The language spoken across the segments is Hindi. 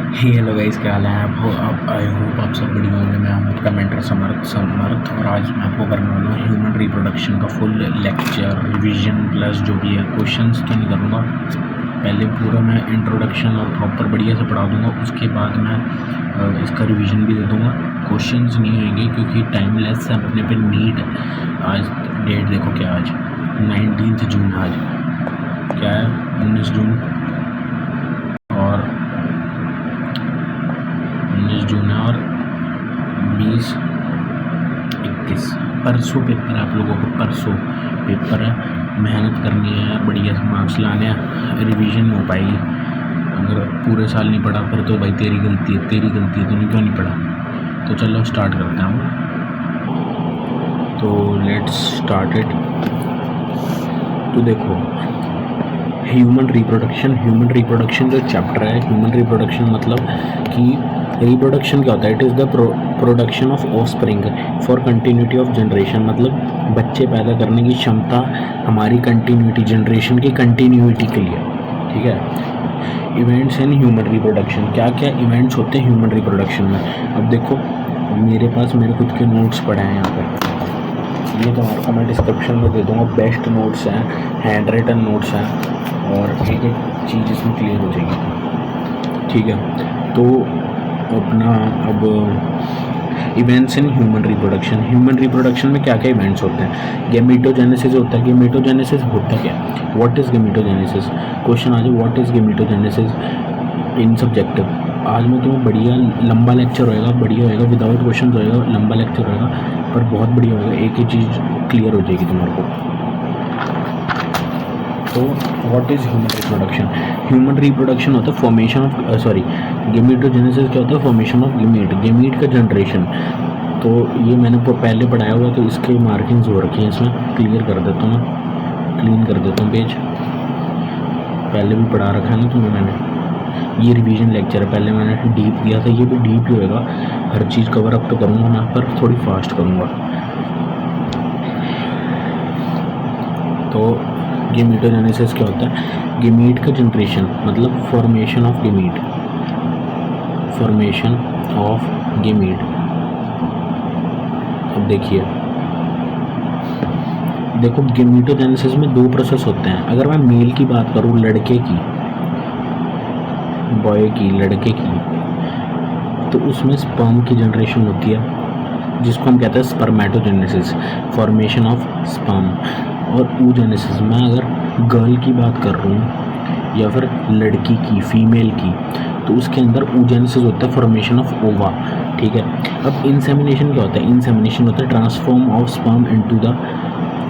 हेलो गाइस, क्या हाल है? आप आई होप आप सब बढ़िया होंगे। मैं हूं आपका मेंटर समर्थ और आज मैं आपको करने वाला हूँ ह्यूमन रिप्रोडक्शन का फुल लेक्चर रिवीजन प्लस जो भी है। क्वेश्चंस तो नहीं करूँगा, पहले पूरा मैं इंट्रोडक्शन और प्रॉपर बढ़िया से पढ़ा दूँगा, उसके बाद मैं इसका रिवीजन भी दे दूँगा। क्वेश्चंस नहीं होंगे क्योंकि टाइम लेस है अपने पे नीड। आज डेट देखो क्या, आज 19 जून, आज क्या है 19 जून और 19 जून है और 20-21 परसों पेपर है। आप लोगों को परसों पेपर है, मेहनत करनी है, बढ़िया से मार्क्स लाने हैं, रिवीजन नहीं हो पाएगी अगर पूरे साल नहीं पढ़ा। फिर तो भाई तेरी गलती है, तूने क्यों नहीं पढ़ा। तो चलो स्टार्ट करते हैं हम। तो लेट्स स्टार्ट इट। तो देखो, ह्यूमन रिप्रोडक्शन जो चैप्टर है, ह्यूमन रिप्रोडक्शन मतलब कि रिप्रोडक्शन क्या होता है? It is the production of offspring for continuity of generation. मतलब बच्चे पैदा करने की क्षमता हमारी कंटिन्यूटी, जनरेशन की कंटिन्यूटी के लिए, ठीक है। इवेंट्स इन ह्यूमन रिप्रोडक्शन, क्या क्या इवेंट्स होते हैं ह्यूमन रिप्रोडक्शन में? अब देखो, मेरे खुद के नोट्स पड़े हैं यहाँ पर, ये तुम्हारे को मैं डिस्क्रिप्शन में दे दूँगा। बेस्ट नोट्स हैं, हैंड रिटन नोट्स हैं और एक एक चीज़ इसमें क्लियर हो जाएगी, ठीक है। तो अपना अब इवेंट्स इन ह्यूमन रिप्रोडक्शन में क्या क्या इवेंट्स होते हैं? गेमेटोजेनेसिस होता है। गेमेटोजेनेसिस होता क्या? What is gametogenesis? क्वेश्चन आ जाए, what is gametogenesis in subjective. आज मैं तुम्हें बढ़िया लंबा लेक्चर होएगा, बढ़िया होएगा, विदाउट क्वेश्चन होएगा, लंबा लेक्चर होएगा पर बहुत बढ़िया होएगा, एक ही चीज़ क्लियर हो जाएगी तुम्हारे को। तो व्हाट इज़ ह्यूमन रिप्रोडक्शन होता है फॉर्मेशन ऑफ गेमेटोजेनेसिस क्या होता है? फॉर्मेशन ऑफ गेमीट का जनरेशन। तो ये मैंने पहले पढ़ाया हुआ है, तो इसके मार्किंग्स हो रखी हैं, इसमें क्लियर कर देता हूँ मैं, क्लीन कर देता हूँ पेज। पहले भी पढ़ा रखा है ना तुम्हें मैंने, ये रिवीजन लेक्चर है, पहले मैंने डीप किया था, ये भी डीप ही होएगा। हर चीज़ कवर अप तो करूँगा मैं, पर थोड़ी फास्ट करूँगा। तो गेमेटोजेनेसिस क्या होता है? गेमीट का जनरेशन मतलब फॉर्मेशन ऑफ गेमीट। अब देखो गेमेटोजेनेसिस में दो प्रोसेस होते हैं। अगर मैं मेल की बात करूँ, लड़के की, तो उसमें स्पर्म की जनरेशन होती है जिसको हम कहते हैं स्पर्मेटोजेनेसिस, फॉर्मेशन ऑफ स्पर्म। और oogenesis में अगर गर्ल की बात कर रहा हूँ या फिर लड़की की, फीमेल की, तो उसके अंदर oogenesis होता है, फॉर्मेशन ऑफ ओवा, ठीक है। अब इंसेमिनेशन क्या होता है? इंसेमिनेशन होता है transform of sperm into the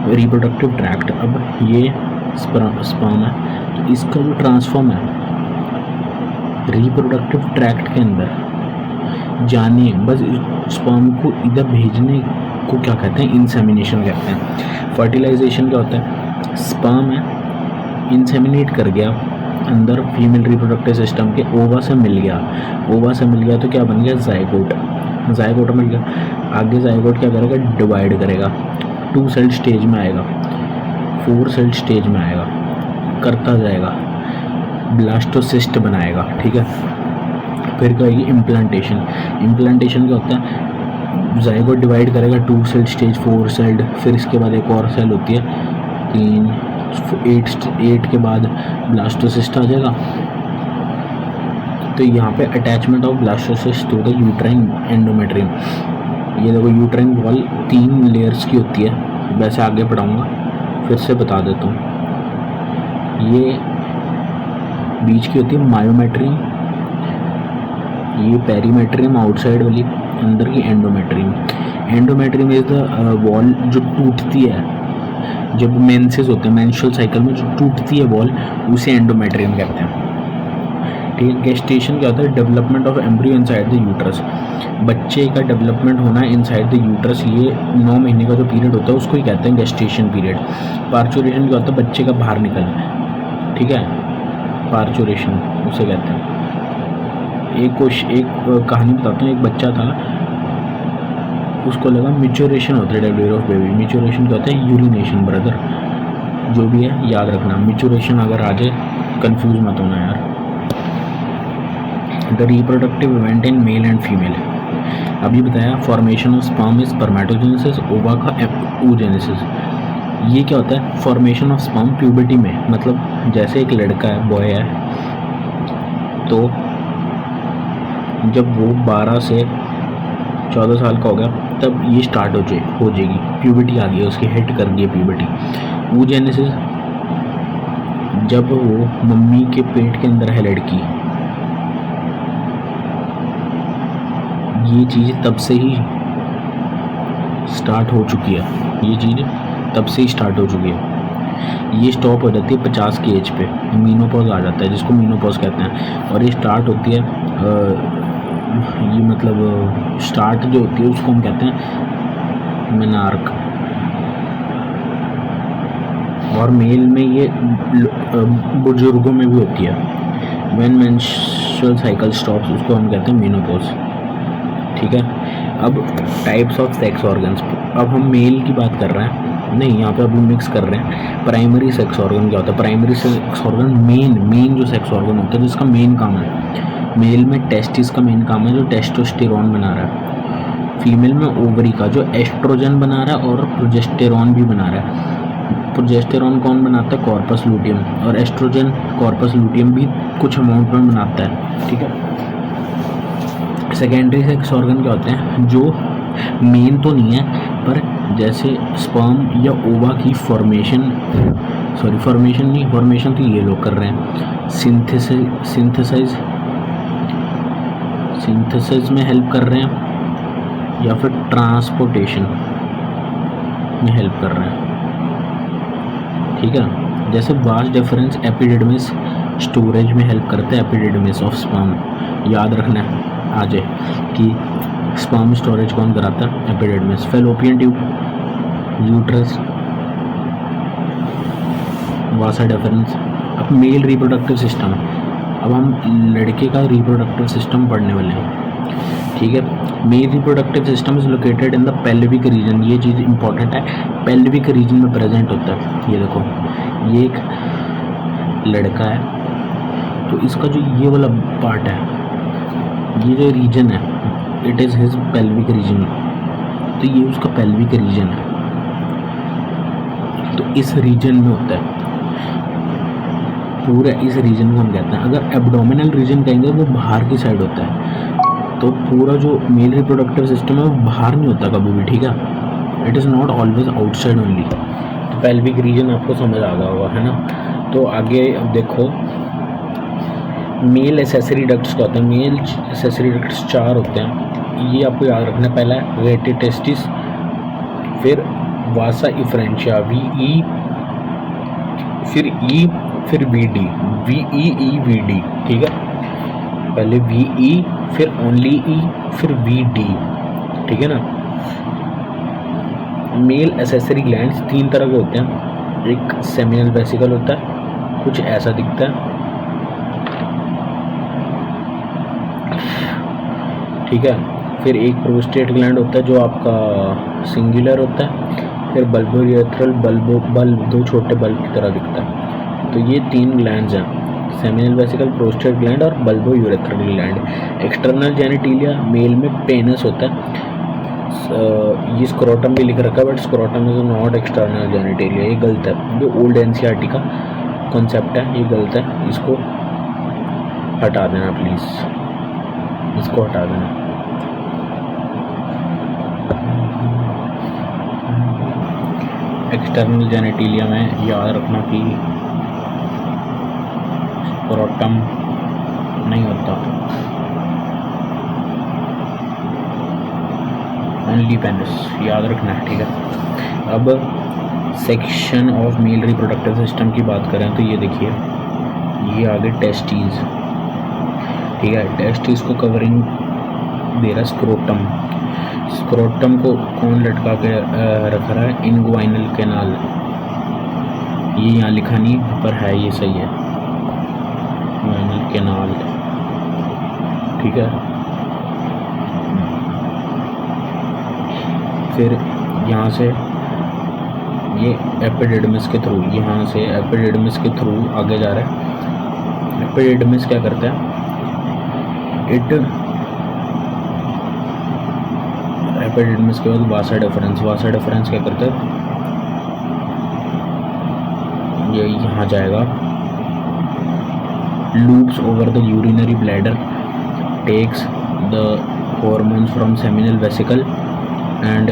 reproductive tract. अब ये स्पर्म है, तो इसका जो ट्रांसफॉर्म है रिप्रोडक्टिव ट्रैक्ट के अंदर जाने, बस स्पर्म को इधर भेजने को क्या कहते हैं? इंसेमिनेशन कहते हैं। फर्टिलाइजेशन क्या होता है? स्पर्म है, इंसेमिनेट कर गया अंदर फीमेल रिप्रोडक्टिव सिस्टम के, ओवा से मिल गया तो क्या बन गया? जायगोट मिल गया। आगे जायगोट क्या करेगा? डिवाइड करेगा, 2 सेल स्टेज में आएगा, 4 सेल स्टेज में आएगा, करता जाएगा, ब्लास्टोसिस्ट बनाएगा, ठीक है। फिर कहेगी इम्प्लांटेशन क्या होता है? जाइगोट डिवाइड करेगा, 2 सेल स्टेज, 4 सेल्ड, फिर इसके बाद एक और सेल होती है 8 के बाद ब्लास्टोसिस्ट आ जाएगा। तो यहाँ पे attachment of blastocyst to the uterine endometrium. ये देखो, यूट्राइन वॉल 3 लेयर्स की होती है, वैसे आगे पढ़ाऊँगा, फिर से बता देता हूँ। ये बीच की होती है मायोमेट्रियम, ये पेरीमेट्रियम आउटसाइड वाली, अंदर की एंडोमेट्रियम इज द वॉल जो टूटती है जब मेंसेस होते हैं, मेंस्ट्रुअल साइकिल में जो टूटती है वॉल, उसे एंडोमेट्रियम कहते हैं, ठीक है। गेस्टेशन क्या होता है? Development of embryo inside the uterus. बच्चे का डेवलपमेंट होना इनसाइड द यूट्रस, ये 9 महीने का जो पीरियड होता है उसको ही कहते हैं गेस्टेशन पीरियड। पार्चुरेशन क्या होता है? बच्चे का बाहर निकलना, ठीक है, पार्चुरेशन उसे कहते हैं। एक कहानी बताता हूँ। एक बच्चा था, उसको लगा मिच्योरेशन होता है डिलीवरी ऑफ बेबी। मिच्योरेशन क्या होता है? यूरिनेशन ब्रदर, जो भी है याद रखना। मिच्योरेशन अगर आ जाए कंफ्यूज मत होना यार। The reproductive event in male and female. अभी बताया formation of sperm is spermatogenesis, ओवा का oogenesis। ये क्या होता है? फॉर्मेशन ऑफ स्पर्म प्यूबर्टी में, मतलब जैसे एक लड़का है, बॉय है, तो जब वो 12 से 14 साल का हो गया तब ये स्टार्ट हो जाएगी, प्यूबर्टी आ गई है, उसकी हिट कर दी है प्यूबर्टी। oogenesis जब वो मम्मी के पेट के अंदर है लड़की, ये चीज़ तब से ही स्टार्ट हो चुकी है, ये चीज़ तब से ही स्टार्ट हो चुकी है। ये स्टॉप हो जाती है 50 की एज पे, मीनोपॉज आ जाता है, जिसको मीनोपॉज कहते हैं। और ये स्टार्ट होती है ये मतलब स्टार्ट जो होती है उसको हम कहते हैं मेनार्क। और मेल में ये बुजुर्गों में भी होती है। व्हेन मेंस्ट्रुअल साइकिल स्टॉप्स, उसको हम कहते हैं मेनोपॉज। ठीक है। अब टाइप्स ऑफ सेक्स ऑर्गन्स, अब हम मेल की बात कर रहे हैं, नहीं यहाँ पे अभी मिक्स कर रहे हैं। प्राइमरी सेक्स ऑर्गन क्या होता है? प्राइमरी सेक्स ऑर्गन मेन जो सेक्स ऑर्गन होता है जिसका मेन काम है, मेल में टेस्टिस का मेन काम है जो टेस्टोस्टेरॉन बना रहा है। फीमेल में ओवरी का जो एस्ट्रोजन बना रहा है और प्रोजेस्टेरॉन भी बना रहा है। प्रोजेस्टेरॉन कौन बनाता है? Corpus luteum. और एस्ट्रोजन कॉर्पस लूटियम भी कुछ अमाउंट में बनाता है। ठीक है। सेकेंडरी सेक्स ऑर्गन क्या होते हैं? जो मेन तो नहीं है पर जैसे स्पर्म या ओवा की फॉर्मेशन तो ये लोग कर रहे हैं, सिंथेसिस में हेल्प कर रहे हैं या फिर ट्रांसपोर्टेशन में हेल्प कर रहे हैं। ठीक है। जैसे वास्ट डिफरेंस एपिडिडमिस स्टोरेज में हेल्प करते हैं, एपिडिडमिस ऑफ स्पर्म, याद रखना है आ जाए कि स्पर्म स्टोरेज कौन कराता है? एपिडिडमिस। फैलोपियन ट्यूब, यूट्रस, वासा डिफरेंस। अब मेल रिप्रोडक्टिव सिस्टम, अब हम लड़के का रिप्रोडक्टिव सिस्टम पढ़ने वाले हैं। ठीक है। Male reproductive system is located in the pelvic reason, ये चीज़ इंपॉर्टेंट है, पेल्विक रीजन में प्रेजेंट होता है। ये देखो, ये एक लड़का है तो इसका जो ये वाला पार्ट है, ये जो रीजन है, it is his pelvic region, तो ये उसका पेल्विक रीजन है, तो इस रीजन में होता है पूरा, इस रीजन को हम कहते हैं। अगर एब्डोमिनल रीजन कहेंगे वो बाहर की साइड होता है, तो पूरा जो मेल रिप्रोडक्टिव सिस्टम है वो बाहर नहीं होता कभी भी। ठीक है। It is not always outside only. तो पेल्विक रीजन आपको समझ आ गया होगा, है ना। तो आगे अब देखो, मेल एसेसरी डक्ट्स क्या होते हैं? मेल एसेसरी डक्ट्स 4 होते हैं, ये आपको याद रखना। पहला है रेटे टेस्टिस, फिर वासा इफ्रेंशिया, VE, फिर E, फिर VD, VEEVD। ठीक है। पहले VE, फिर ओनली E, फिर VD। ठीक है ना। मेल एसेसरी ग्लैंड्स 3 तरह के होते हैं। एक सेमिनल वेसिकल होता है, कुछ ऐसा दिखता है। ठीक है। फिर एक प्रोस्टेट ग्लैंड होता है जो आपका सिंगुलर होता है। फिर बल्बो यूरेथ्रल, बल्ब 2 छोटे बल्ब की तरह दिखता है। तो ये 3 ग्लैंड्स हैं, सेमिनल वेसिकल, प्रोस्टेट ग्लैंड और bulbourethral gland. External genitalia male में पेनस होता है, ये स्क्रोटम भी लिख रखा है but scrotum is not external genitalia, ये गलत है। जो ओल्ड NCERT का कॉन्सेप्ट है ये गलत है, इसको हटा देना प्लीज़, इसको हटा देना। एक्सटर्नल जेनिटिलिया में याद रखना कि स्क्रोटम नहीं होता, ओनली पेनिस, याद रखना है। ठीक है। अब section of male reproductive system की बात करें तो ये देखिए, ये आगे टेस्टीज। ठीक है। टेस्टीज को कवरिंग दे रहा है स्क्रोटम। स्क्रोटम को कौन लटका के रख रहा है? Inguinal canal. ये यहाँ लिखा नहीं पर है, ये सही है, इंगुइनल कैनाल। ठीक है। फिर यहाँ से ये एपिडिडमिस के थ्रू, यहाँ से एपिडिडमिस के थ्रू आगे जा रहा है। एपिडिडमिस क्या करता है? इट एपिडिडमिस के बाद वासा डिफरेंस क्या करता है, ये यहाँ जाएगा, loops over the urinary bladder, takes the hormones from seminal vesicle and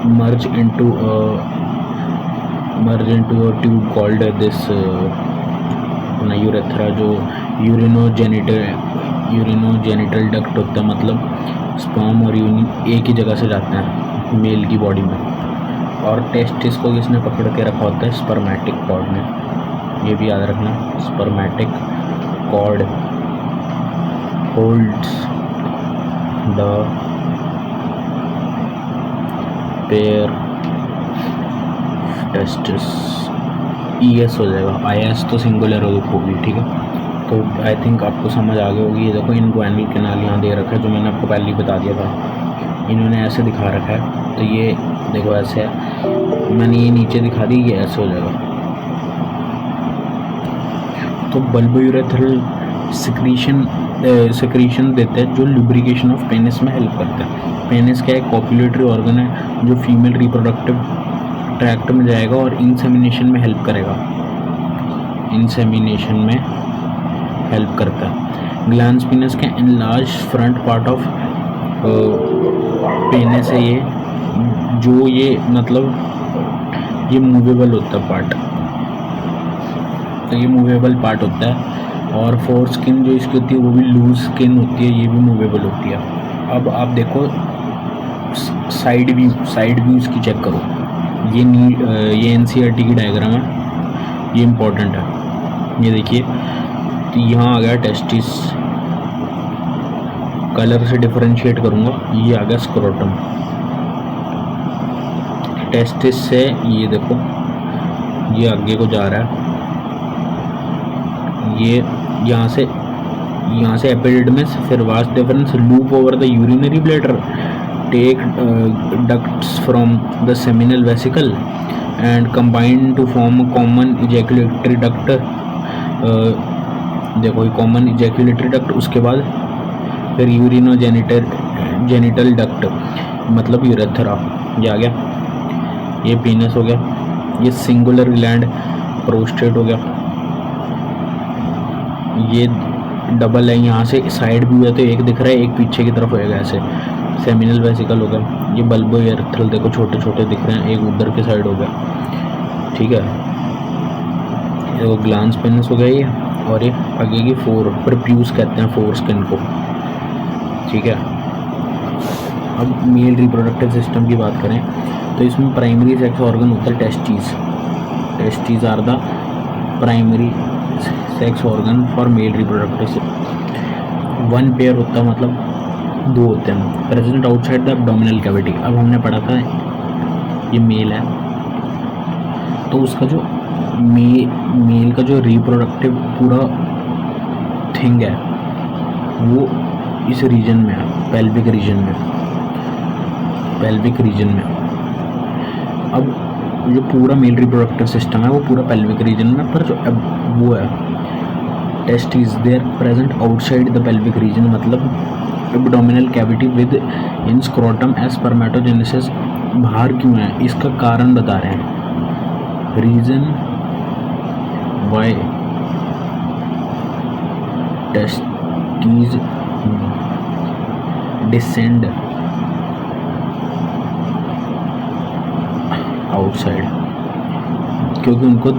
merge into a tube called this अपना यूरेथ्रा, जो यूरिनोजेनिटल डक्ट होता है, मतलब स्पर्म और यूरिन एक ही जगह से जाते हैं मेल की बॉडी में, और टेस्टिस को किसने पकड़ के रखा होता है, स्पर्मेटिक कॉर्ड ने, ये भी याद रखना, spermatic cord holds the pair testis, ES हो जाएगा, IS तो सिंगुलर होगी, ठीक है। तो आई थिंक आपको समझ आ गई होगी। ये देखो इनग्वाइनल कैनाल यहाँ दे रखा है, जो मैंने आपको पहले ही बता दिया था, इन्होंने ऐसे दिखा रखा है, तो ये देखो ऐसे है, मैंने ये नीचे दिखा दी, ये ऐसे हो जाएगा। तो बल्बोयूरेथ्रल सिक्रीशन देते हैं जो लुब्रिकेशन ऑफ पेनिस में हेल्प करता है। पेनिस क्या है, कॉपुलेटरी ऑर्गन है जो फीमेल रिप्रोडक्टिव ट्रैक्ट में जाएगा और इंसेमिनेशन में हेल्प करेगा, इंसेमिनेशन में हेल्प करता है। ग्लैंस पेनिस का enlarge front part of penis है ये, जो ये मतलब ये मूवेबल होता है पार्ट, तो ये मूवेबल पार्ट होता है। और फोर स्किन जो इसकी होती है वो भी लूज स्किन होती है, ये भी मूवेबल होती है। अब आप देखो साइड व्यू इसकी चेक करो, ये NCERT की डायग्राम है, ये इम्पोर्टेंट है। ये देखिए, तो यहाँ आ गया टेस्टिस, कलर से डिफरेंशिएट करूँगा, ये आ गया स्क्रोटम। टेस्टिस से ये देखो ये आगे को जा रहा है, ये यहाँ से एपिडिडमिस, फिर vas deferens, loop over the urinary bladder, take ducts from the seminal vesicle and combine to form common ejaculatory duct. देखो ये कॉमन इजैकुलेटरी डक्ट, उसके बाद फिर यूरिनोजेनिटल डक्ट मतलब यूरेथ्रा, ये आ गया, ये पेनिस हो गया, ये सिंगुलर ग्लैंड प्रोस्टेट हो गया, ये डबल है, यहाँ से साइड भी हुआ तो एक दिख रहा है, एक पीछे की तरफ होएगा, ऐसे सेमिनल वेसिकल हो गया। ये बल्बोयूरेथ्रल देखो छोटे छोटे दिख रहे हैं, एक उधर के साइड हो गया, ठीक है। देखो ग्लांस पेनिस हो गया ये, और ये आगे की प्रोप्यूस कहते हैं फोर स्किन को, ठीक है। अब मेल रिप्रोडक्टिव सिस्टम की बात करें तो इसमें प्राइमरी सेक्स ऑर्गन होता है testes are the primary sex organ for male reproductive. One pair होता है, मतलब दो होते हैं, present outside the abdominal cavity. अब हमने पढ़ा था ये मेल है, तो उसका जो मेल का जो रिप्रोडक्टिव पूरा थिंग है वो इस रीजन में है, पेल्विक रीजन में। अब जो पूरा मेल रिप्रोडक्टिव सिस्टम है वो पूरा पेल्विक रीजन में, पर जो अब वो है testis there present outside the pelvic region, मतलब abdominal cavity with in scrotum as spermatogenesis. बाहर क्यों है इसका कारण बता रहे हैं, reason why testis descend outside, क्योंकि उनको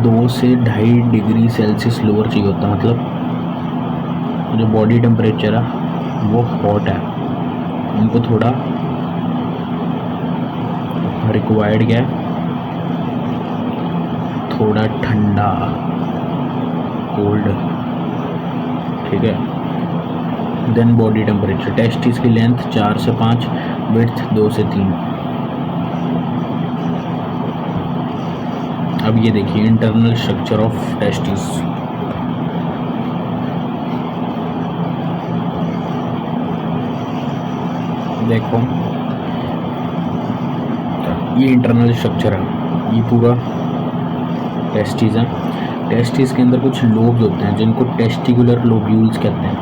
2 से 2.5 डिग्री सेल्सियस लोअर चाहिए होता है, मतलब जो बॉडी टेम्परेचर है वो हॉट है, उनको थोड़ा रिक्वायर्ड क्या है, थोड़ा ठंडा, कोल्ड, ठीक है। देन बॉडी टेम्परेचर, टेस्टिस की लेंथ 4 से 5, विड्थ 2 से 3। अब ये देखिए इंटरनल स्ट्रक्चर ऑफ टेस्टिस, देखो ये इंटरनल स्ट्रक्चर है, ये पूरा टेस्टिस है। टेस्टिस के अंदर कुछ लोब्स होते हैं जिनको टेस्टिकुलर लोब्यूल्स कहते हैं।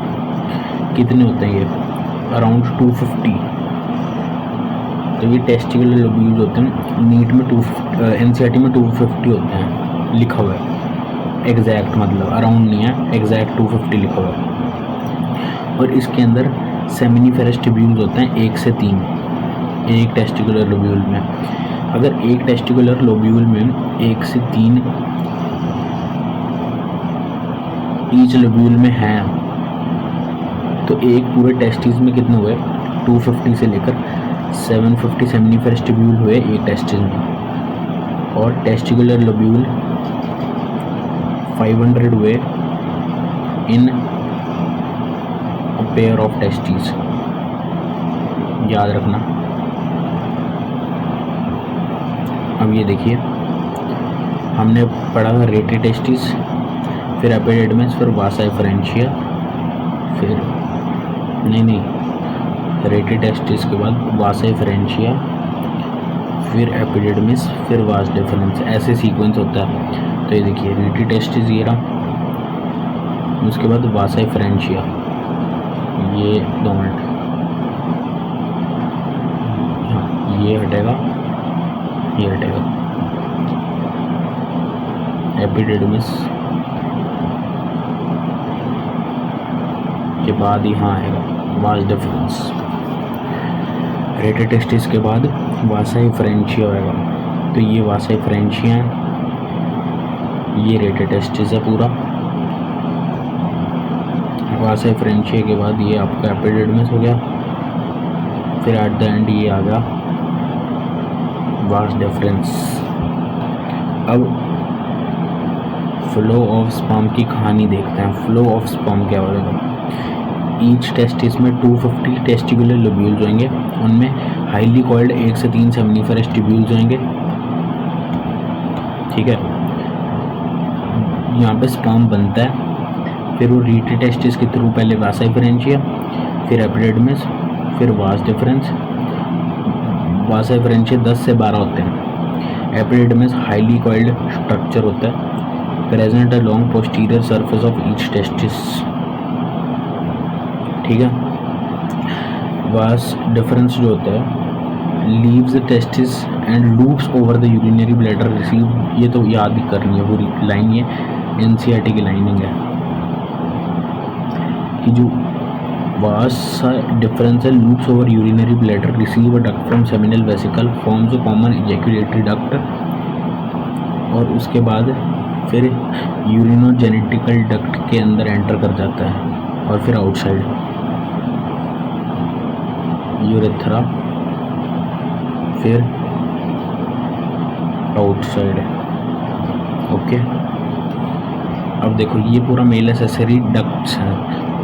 कितने होते हैं ये, अराउंड 250। तो ये टेस्टिकुलर लोब्यूल्स होते हैं। नीट में NCERT में 250 होते हैं लिखा हुआ है, एग्जैक्ट मतलब अराउंड नहीं है, एग्जैक्ट 250 लिखा हुआ है। और इसके अंदर सेमिनिफेरस ट्यूब्यूल्स होते हैं 1 से 3 एक टेस्टिकुलर लोब्यूल में। अगर एक टेस्टिकुलर लोब्यूल में 1 से 3 ईच लोब्यूल में है, तो एक पूरे टेस्टिस में कितने हुए, 250 से लेकर 750 सेमिनिफेरस ट्यूब्यूल हुए एक टेस्टिस में। और टेस्टिकुलर लोब्यूल 500 हुए इन अ पेयर ऑफ टेस्टिस, याद रखना। अब ये देखिए, हमने पढ़ा था रेटी टेस्टिस, फिर एपिडिडमिस, फिर वासा एफरेंशिया, फिर नहीं रेटी टेस्टिस के बाद वासा एफरेंशिया, फिर एपिडिडमिस, फिर वास डिफरेंस, ऐसे सीक्वेंस होता है। तो ये देखिए रेटी टेस्टिस ये रहा, उसके बाद वासा एफरेंशिया, ये 2 मिनट, हाँ ये हटेगा, ये हटेगा, एपिडिडमिस के बाद यहाँ आएगा वास डिफरेंस। रेटी टेस्टिस के बाद वासा एफरेंशिया आएगा। तो ये वासा एफरेंशिया है, ये रेटी टेस्टिस है पूरा। वासा एफरेंशिया के बाद ये आपका एपिडिडमिस हो गया, फिर एट द एंड ये आ गया वास डिफरेंस। अब फ्लो ऑफ स्पर्म की कहानी देखते हैं। फ्लो ऑफ स्पर्म क्या होगा। ईच टेस्टिस में 250 टेस्टिकुलर लोब्यूल्स होंगे, उनमें हाईली कॉइल्ड 1 से 3 सेमिनिफेरस ट्यूब्यूल्स होंगे, ठीक है। यहाँ पे स्पर्म बनता है, फिर वो रीटी टेस्टिस के थ्रू पहले वासा एफरेंशिया, फिर एपिडिडमिस, फिर वास डिफरेंस। वासा एफरेंशिया 10 से 12 होते हैं। एपिडिडमिस हाईली कॉइल्ड स्ट्रक्चर होता है, present along posterior surface of each testis, ठीक है। वास डिफरेंस जो होता है, leaves the testis and loops over the urinary bladder receive, ये तो याद ही करनी है पूरी लाइन, ये NCERT की लाइनिंग है कि जो वास डिफरेंस है, loops over urinary bladder receive a duct from seminal vesicle, forms a common ejaculatory duct, और उसके बाद फिर यूरिनोजेनेटिकल डक्ट के अंदर एंटर कर जाता है, और फिर आउटसाइड यूरेथ्रा, फिर आउटसाइड, ओके। अब देखो ये पूरा मेल एसेसरी डक्ट्स है।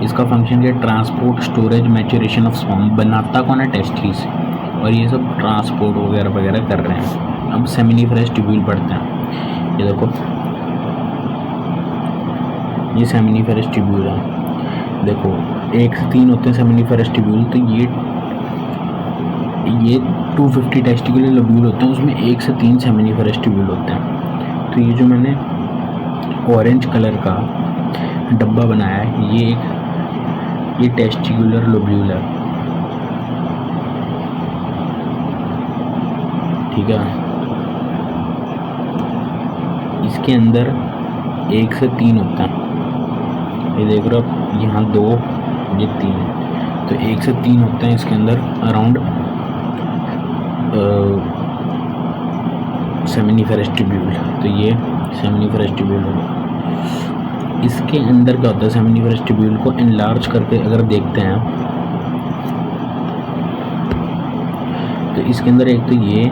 इसका फंक्शन क्या है, transport, storage, maturation of sperm. बनाता कौन है, टेस्टिस, और ये सब ट्रांसपोर्ट वगैरह वगैरह कर रहे हैं। अब सेमिनिफेरस ट्यूब्यूल पढ़ते हैं। ये देखो, ये सेमिनिफेरस ट्यूब्यूल है। देखो 1 से 3 होते हैं सेमिनिफेरस ट्यूब्यूल, तो ये 250 टेस्टिकुलर लोब्यूल होते हैं, उसमें 1 से 3 सेमिनिफेरस ट्यूब्यूल होते हैं। तो ये जो मैंने ऑरेंज कलर का डब्बा बनाया है, ये टेस्टिकुलर लोब्यूल है, ठीक है। इसके अंदर 1 से 3 होता है, ये देख रहे हो, यहाँ 2, ये 3, तो 1 से 3 होते हैं इसके अंदर अराउंड सेमिनिफेरस ट्यूब्यूल। तो ये सेमिनिफेरस ट्यूब्यूल होगा। इसके अंदर क्या होता है, सेमिनिफेरस ट्यूब्यूल को एनलार्ज करके अगर देखते हैं, तो इसके अंदर एक तो ये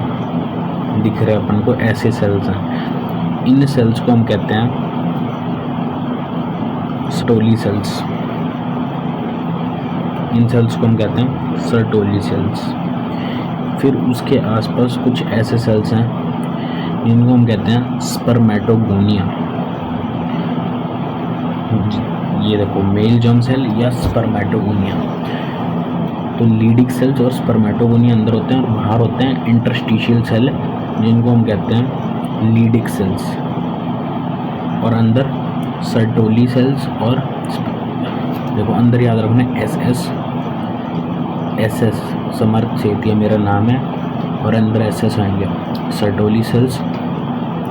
दिख रहा है अपन को, ऐसे सेल्स हैं। इन सेल्स को हम कहते हैं सर्टोली सेल्स। इन सेल्स को हम कहते हैं सर्टोली सेल्स। फिर उसके आसपास कुछ ऐसे सेल्स हैं जिनको हम कहते हैं स्पर्मेटोगोनिया। ये देखो, मेल जर्म सेल या स्पर्मेटोगोनिया। तो लीडिंग सेल्स और स्पर्मेटोगोनिया अंदर होते हैं, और बाहर होते हैं इंटरस्टिशियल सेल जिनको हम कहते हैं लीडिंग सेल्स, और अंदर सर्टोली सेल्स और देखो अंदर याद रखना एस समर्थ सेतिया मेरा नाम है, और अंदर एस आएंगे सर्टोली सेल्स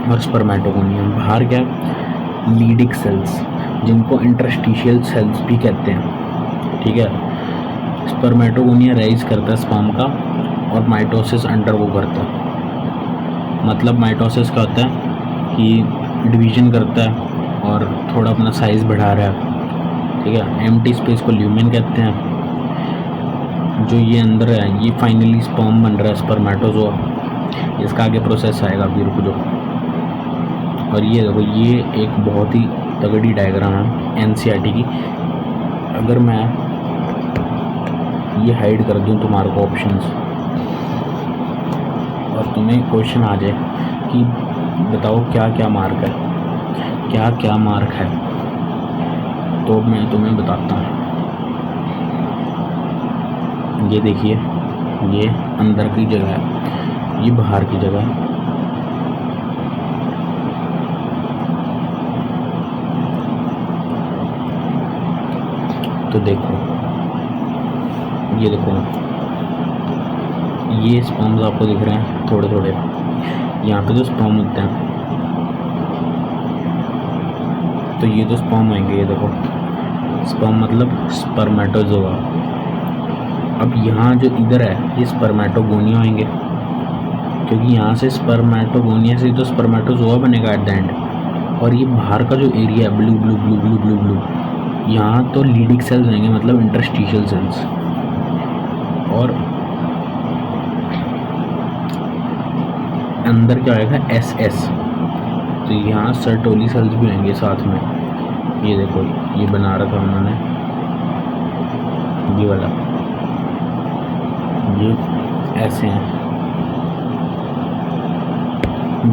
और स्पर्मेटोगोनियम। बाहर क्या लीडिक सेल्स जिनको इंटरस्टिशियल सेल्स भी कहते हैं, ठीक है। स्पर्मेटोगोनिया राइज करता है स्पर्म का और माइटोसिस अंडरगो करता है। मतलब माइटोसिस का होता है कि डिवीजन करता है और थोड़ा अपना साइज़ बढ़ा रहा है, ठीक है। एम्प्टी स्पेस को ल्यूमेन कहते हैं। जो ये अंदर है ये फाइनली स्पर्म बन रहा है स्पर्मेटोजोआ, इसका आगे प्रोसेस आएगा, अभी रुक जाओ। और ये देखो ये एक बहुत ही तगड़ी डायग्राम है एनसीईआरटी की। अगर मैं ये हाइड कर दूं तुम्हारे को ऑप्शंस और तुम्हें क्वेश्चन आ जाए कि बताओ क्या क्या मार्क है, क्या क्या मार्क है, तो मैं तुम्हें बताता हूँ। ये देखिए ये अंदर की जगह है, ये बाहर की जगह है। तो देखो ये देखो ये स्पर्म्स आपको दिख रहे हैं थोड़े थोड़े, यहाँ पे जो स्पर्म होते हैं, तो ये जो स्पर्म आएंगे ये देखो स्पर्म मतलब स्पर्मेटोजोआ। अब यहाँ जो इधर है ये स्पर्मेटोगोनिया होंगे, क्योंकि यहाँ से स्पर्मेटोगोनिया से तो स्पर्मेटोजोआ बनेगा एट द एंड। और ये बाहर का जो एरिया है blue blue blue blue blue blue, यहाँ तो लीडिक सेल्स होंगे मतलब इंटरस्टिशियल सेल्स। और अंदर क्या आएगा एस, तो यहाँ सर्टोली सेल्स भी होंगे साथ में। ये देखो ये बना रखा उन्होंने ये वाला, ये ऐसे हैं,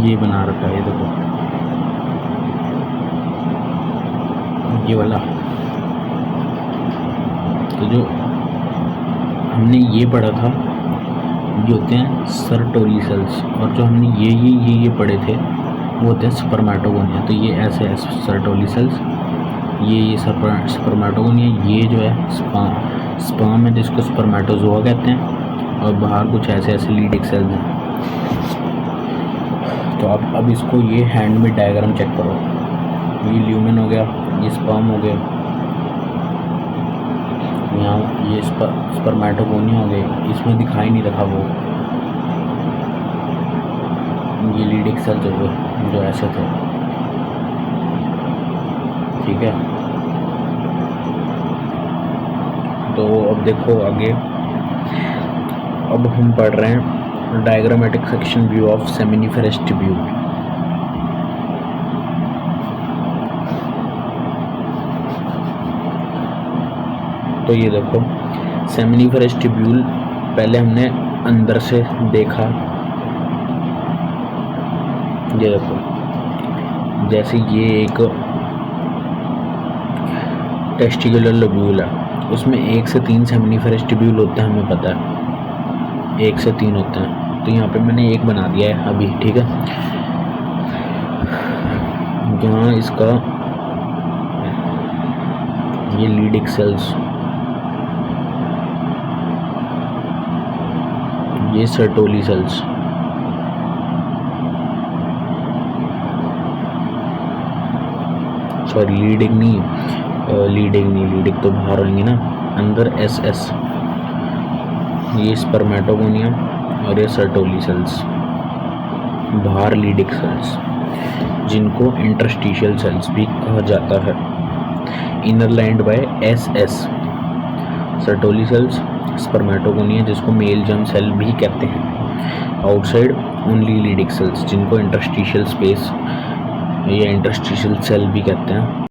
ये बना रखा है, ये देखो ये वाला। तो जो हमने ये पढ़ा था ये होते हैं सर्टोली सेल्स, और जो हमने ये पढ़े थे वो होते हैं स्पर्मेटोगोनिया। तो ये ऐसे है सर्टोली सेल्स, ये स्पर्मेटोगोनिया, ये जो है स्पर्म है जिसको स्पर्मेटोजोआ कहते हैं, और बाहर कुछ ऐसे ऐसे लीडिक सेल्स हैं। तो अब इसको ये हैंड में डायग्राम चेक करो, ये ल्यूमेन हो गया, ये स्पर्म हो गया, यहाँ ये स्पर्मेटोगोनिया हो गई, इसमें दिखाई नहीं रखा वो, ये लीडिक सेल्स हो गए जो ऐसे थे, ठीक है। तो अब देखो आगे, अब हम पढ़ रहे हैं diagrammatic section view of seminiferous tubule. तो ये देखो सेमिनिफेरस ट्यूब्यूल पहले हमने अंदर से देखा, ये देखो जैसे ये एक टेस्टिकुलर लोब्यूल है, उसमें 1 से 3 सेमिनिफेरस ट्यूब्यूल होते हैं, हमें पता है 1 से 3 होते हैं। तो यहाँ पे मैंने एक बना दिया है अभी, ठीक है। यहाँ इसका ये लीडिक सेल्स, ये सर्टोली सेल्स, सॉरी लीडिक नहीं, लीडिक तो बाहर होंगे ना, अंदर एस, ये स्पर्मेटोगोनिया और ये सर्टोली सेल्स, बाहर लीडिक सेल्स जिनको इंटरस्टिशियल सेल्स भी कहा जाता है। Inner lined by S, Sertoli cells, spermatogonia जिसको मेल जर्म सेल भी कहते हैं, आउटसाइड ओनली लीडिक सेल्स जिनको इंटरस्टिशियल स्पेस या इंटरस्टिशियल सेल भी कहते हैं।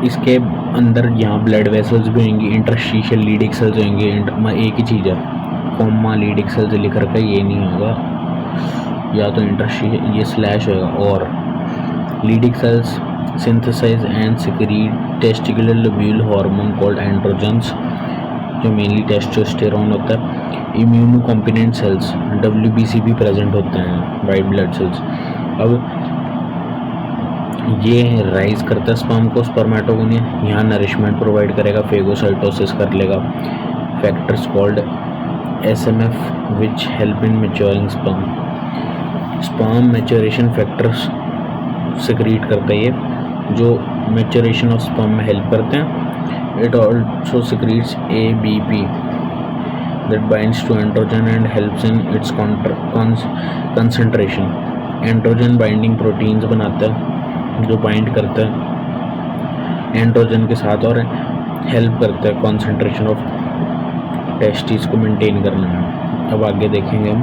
इसके अंदर यहाँ ब्लड वेसल्स भी होंगी, इंटरस्टिशियल लीडिक सेल्स होंगे, एक ही चीज़ है, कोमा लीडिक सेल्स लिख रखा है, ये नहीं होगा, या तो इंटरस्टिशियल ये स्लैश होगा। और leydig cells synthesize and secrete testicular lobule hormone called androgens जो मेनली टेस्टोस्टेरोन होता है। इम्यूनो कॉम्पिनेंट सेल्स WBC भी प्रेजेंट होते हैं, वाइट ब्लड सेल्स। अब ये राइज करता है स्पर्म को, स्पर्मेटोगोनिया यहाँ नरिशमेंट प्रोवाइड करेगा, फेगोसाइटोसिस कर लेगा। Factors called SMF which help in maturing sperm. Sperm maturation factors secrete करता है ये, जो मैच्योरेशन ऑफ स्पर्म में हेल्प करते हैं। It also secretes ABP that binds to androgen and helps in its concentration. Androgen binding proteins बनाता है जो बाइंड करता है एंड्रोजन के साथ और हेल्प करता है कॉन्सेंट्रेशन ऑफ टेस्टिस को मेंटेन करने में। अब आगे देखेंगे हम।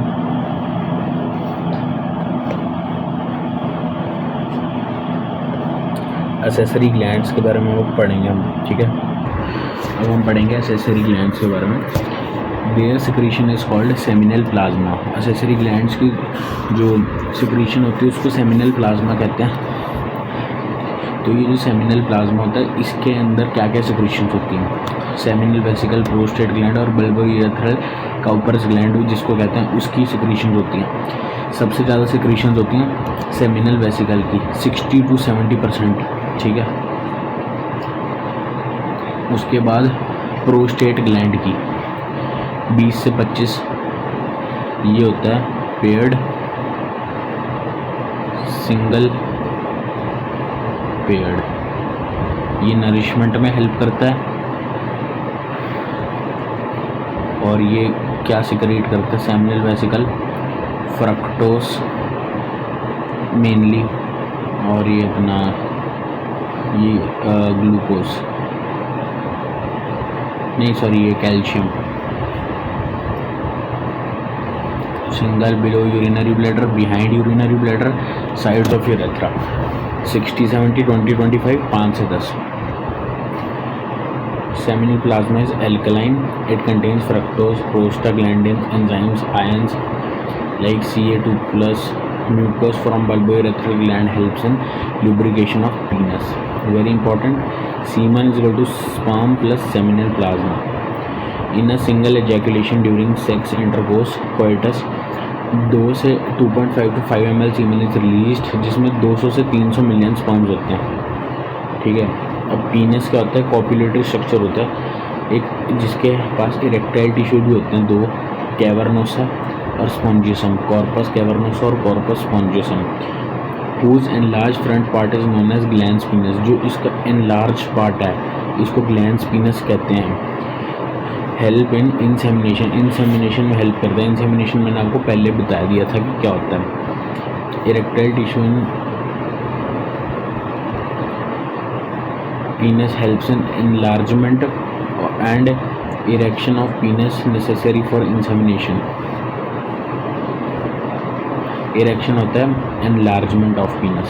एसेसरी ग्लैंड्स के बारे में वो पढ़ेंगे हम, ठीक है। अब हम पढ़ेंगे एसेसरी ग्लैंड्स के बारे में। Their secretion is called seminal plasma. Accessory glands की जो सिक्रीशन होती है उसको सेमिनल प्लाज्मा कहते हैं। तो ये जो सेमिनल प्लाज्मा होता है इसके अंदर क्या क्या सिक्रीशंस होती हैं। सेमिनल वेसिकल, प्रोस्टेट ग्लैंड और बल्बोयूरेथ्रल काउपर्स ग्लैंड जिसको कहते हैं उसकी सिक्रीशंस होती हैं। सबसे ज़्यादा सिक्रीशंस होती हैं सेमिनल वेसिकल की 60 to 70%, ठीक है। उसके बाद प्रोस्टेट ग्लैंड की 20 से 25। ये होता है पेयर्ड, सिंगल पेयर्ड। ये नरिशमेंट में हेल्प करता है और ये क्या सिक्रीट करता है सेमिनल वेसिकल, फ्रक्टोस मेनली, और ये अपना ये ग्लूकोज नहीं सॉरी ये calcium. Single below urinary bladder, behind urinary bladder, sides of urethra. 60, 70, 20, 25, 5 से 10। Seminal plasma is alkaline, it contains fructose, prostaglandin, enzymes, ions like Ca2+, mucus from bulbourethral gland helps in lubrication of penis. Very important, semen is equal to sperm plus seminal plasma. In a single ejaculation during sex intercourse coitus 2 से 2.5 to 5 ml semen is released, जिसमें 200 से 300 मिलियन स्पर्म्स होते हैं, ठीक है। अब पीनस क्या होता है, कॉपुलेटरी स्ट्रक्चर होता है एक जिसके पास इरेक्टाइल टिश्यू भी होते हैं दो, कैवर्नोसा और स्पॉन्जियसम, कॉर्पस कैवर्नोसा और corpus spongiosum. Whose enlarged front part is known as glans penis. जो इसका एनलार्ज पार्ट है इसको ग्लैंस पीनस कहते हैं। हेल्प इन इंसेमिनेशन, इंसेमिनेशन में हेल्प करता है। इंसेमिनेशन मैंने आपको पहले बता दिया था कि क्या होता है। Erectile tissue in penis helps in enlargement and erection of penis necessary for insemination. Erection होता है एनलार्जमेंट ऑफ पीनस,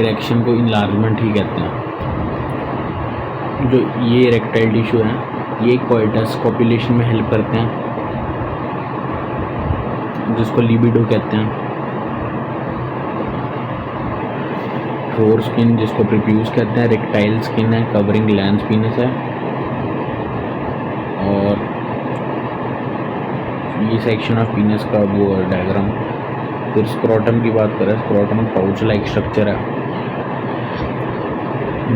इरेक्शन को इनलार्जमेंट ही कहते हैं। जो ये इरेक्टाइल टिश्यू है ये कोइटस कॉपुलेशन में हेल्प करते हैं जिसको लिबिडो कहते हैं। फोर स्किन जिसको प्रीप्यूस कहते हैं, रेक्टाइल स्किन है कवरिंग ग्लैंस पीनस है। और ये सेक्शन ऑफ पीनस का वो डायग्राम। फिर स्क्रोटम की बात करें, स्क्रोटम पाउच लाइक स्ट्रक्चर है,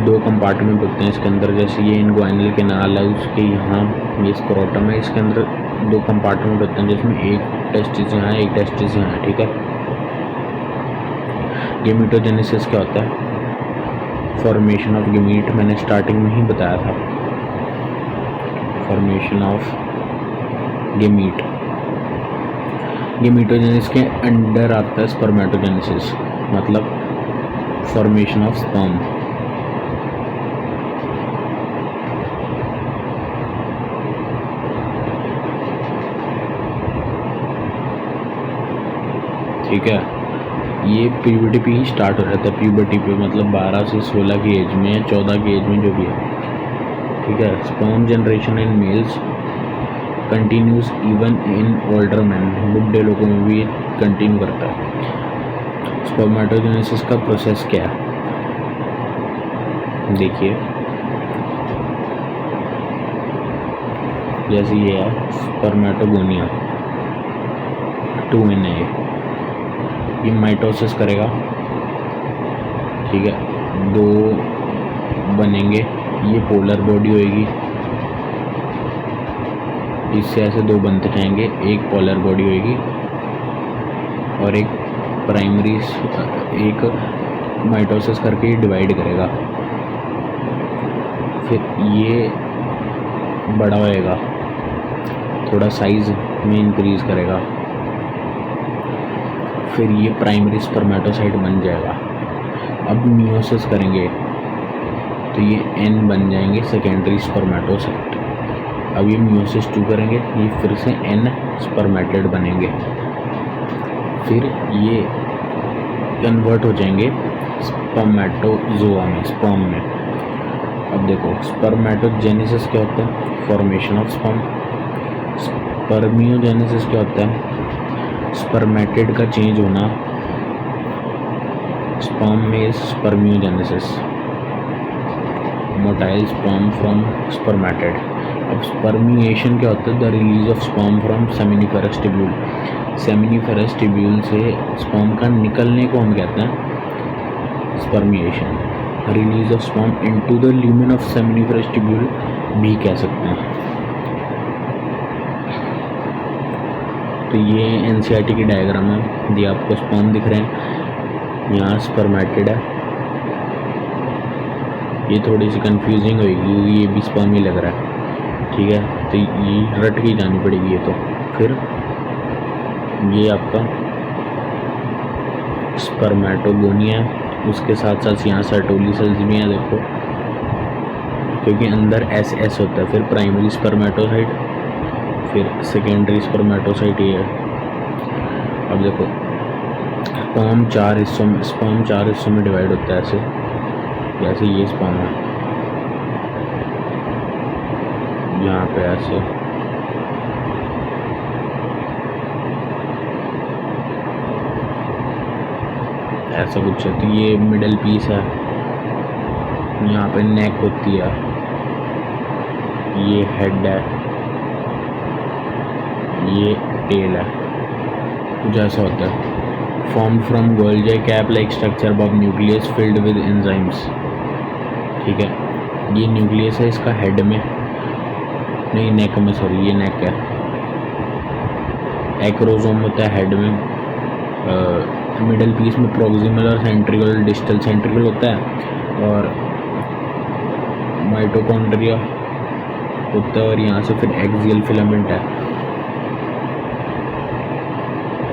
2 कंपार्टमेंट होते हैं इसके अंदर। जैसे ये इनग्वाइनल कैनाल है उसके यहाँ ये स्क्रोटम है, इसके अंदर 2 कंपार्टमेंट होते हैं जिसमें एक टेस्टिस यहाँ है एक टेस्टिस यहाँ है, ठीक है। गेमिटोजेनेसिस क्या होता है, फॉर्मेशन ऑफ गेमीट, मैंने स्टार्टिंग में ही बताया था। फॉर्मेशन ऑफ गेमीट, गेमिटोजेनेसिस के अंडर आता है स्पर्मेटोजेनेसिस, मतलब फॉर्मेशन ऑफ स्पर्म। ठीक है, ये प्यूबर्टी पे ही स्टार्ट हो जाता है, प्यूबर्टी पे मतलब 12 से 16 की एज में या 14 की एज में जो भी है, ठीक है। Sperm generation in males continuous even in older man, बुढ़े लोगों में भी कंटिन्यू करता है। स्पर्मेटोजेनेसिस का प्रोसेस क्या है देखिए, जैसे ये है स्पर्मेटोगोनिया 2Na, ये माइटोसिस करेगा, ठीक है, 2 बनेंगे, ये पोलर बॉडी होएगी, इससे ऐसे 2 बनते जाएंगे, एक पोलर बॉडी होएगी और एक प्राइमरी, एक माइटोसिस करके ये डिवाइड करेगा, फिर ये बड़ा होएगा, थोड़ा साइज में इंक्रीज करेगा, फिर ये प्राइमरी स्पर्मेटोसाइट बन जाएगा। अब मियोसिस करेंगे तो ये N बन जाएंगे सेकेंडरी स्पर्मेटोसाइट। अब ये मियोसिस 2 करेंगे, ये फिर से N स्पर्मेटेड बनेंगे, फिर ये कन्वर्ट हो जाएंगे स्पर्मेटोजोआ में, स्पर्म में। अब देखो स्पर्मेटोजेनेसिस क्या होता है, फॉर्मेशन ऑफ स्पर्म। स्पर्मियोजेनेसिस क्या होता है, स्पर्मेटेड का चेंज होना, स्पर्म में spermiogenesis, motile sperm from spermatid. अब स्पर्मिएशन क्या होता है, the release of sperm from seminiferous tubule. Seminiferous tubule से स्पर्म का निकलने को हम कहते हैं spermiation. Release of sperm into the lumen of seminiferous tubule भी कह सकते हैं। तो ये एनसीईआरटी की डायग्राम है, ये आपको स्पर्म दिख रहे हैं, यहाँ स्पर्मेटेड है, ये थोड़ी सी कंफ्यूजिंग होगी क्योंकि ये भी स्पर्म ही लग रहा है, ठीक है, तो ये रट के जानी पड़ेगी ये तो। फिर ये आपका स्पर्मेटोगोनिया है, उसके साथ साथ यहाँ सर्टोली सेल्स भी हैं, देखो, क्योंकि अंदर एस होता है। फिर प्राइमरी स्पर्मेटोसाइट, फिर सेकेंडरी स्पर्मेटोसाइट ये है। अब देखो स्पर्म 4 हिस्सों में डिवाइड होता है, ऐसे जैसे ये स्पर्म है, यहाँ पे ऐसे, ऐसा कुछ है। तो ये मिडल पीस है, यहाँ पे नेक होती है, ये हेड है, ये टेल है, कुछ ऐसा होता है। Formed from Golgi cap like structure above nucleus filled with enzymes, ठीक है, ये न्यूक्लियस है इसका हेड में, नहीं नेक में, सॉरी ये नेक है। एक्रोसोम होता है हेड में, मिडल पीस में प्रोक्सिमल और सेंट्रिकल, डिस्टल सेंट्रिकल होता है, और माइटोकॉन्ड्रिया होता है, और यहाँ से फिर एक्सियल फिलामेंट है।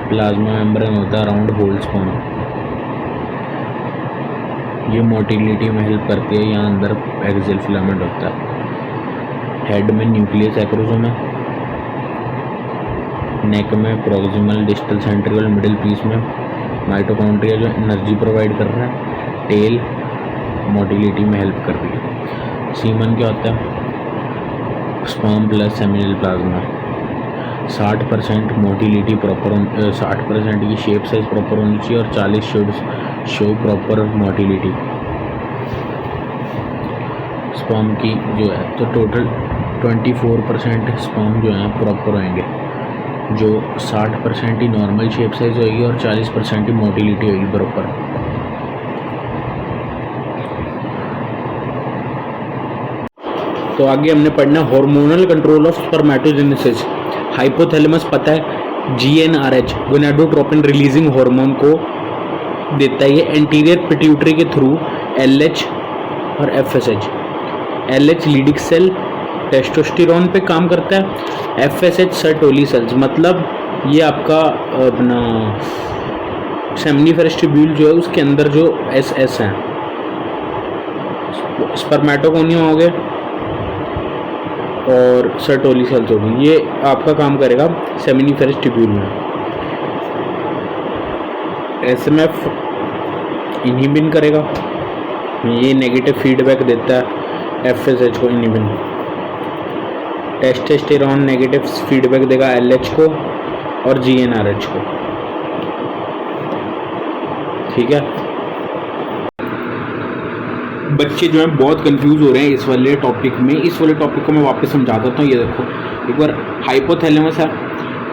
प्लाज्मा मेम्ब्रेन होता है अराउंड होल स्पर्म, ये मोटिलिटी में हेल्प करती है, यहाँ अंदर एक्सियल फिलामेंट होता है। हेड में न्यूक्लियस एक्रोसोम है, नेक में proximal, distal centriole, middle piece में माइटोकॉन्ड्रिया जो एनर्जी प्रोवाइड कर रहा है, टेल मोटिलिटी में हेल्प कर रही है। सीमन क्या होता है, sperm plus seminal plasma. 60% motility proper, 60% की शेप साइज प्रॉपर होनी चाहिए, और 40 should show proper motility sperm की जो है। तो टोटल 24% स्पर्म जो है प्रॉपर होंगे, जो 60% ही नॉर्मल शेप साइज होगी और 40% ही मोटिलिटी होगी प्रॉपर। तो आगे हमने पढ़ना hormonal control of spermatogenesis. Hypothalamus पता है GnRH गोनाडोट्रोपिन रिलीजिंग हार्मोन को देता है, ये एंटीरियर पिट्यूटरी के थ्रू LH और FSH। LH Leydig cell testosterone पे काम करता है, FSH सर्टोली सेल्स, मतलब ये आपका अपना सेमिनिफेरस ट्यूब्यूल जो है उसके अंदर जो SS हैं, स्पर्मेटोगोनिया हो गए और सर्टोली सेल्स होगी, ये आपका काम करेगा सेमिनिफेरस ट्यूब्यूल में। SMF इनहिबिन करेगा, ये नेगेटिव फीडबैक देता है FSH को इनहिबिन। टेस्टोस्टेरोन नेगेटिव फीडबैक देगा LH को और GnRH को, ठीक है। बच्चे जो हैं बहुत कंफ्यूज हो रहे हैं इस वाले टॉपिक में। इस वाले टॉपिक को मैं वापस समझा देता हूँ। ये देखो एक बार, हाइपोथैलेमस है,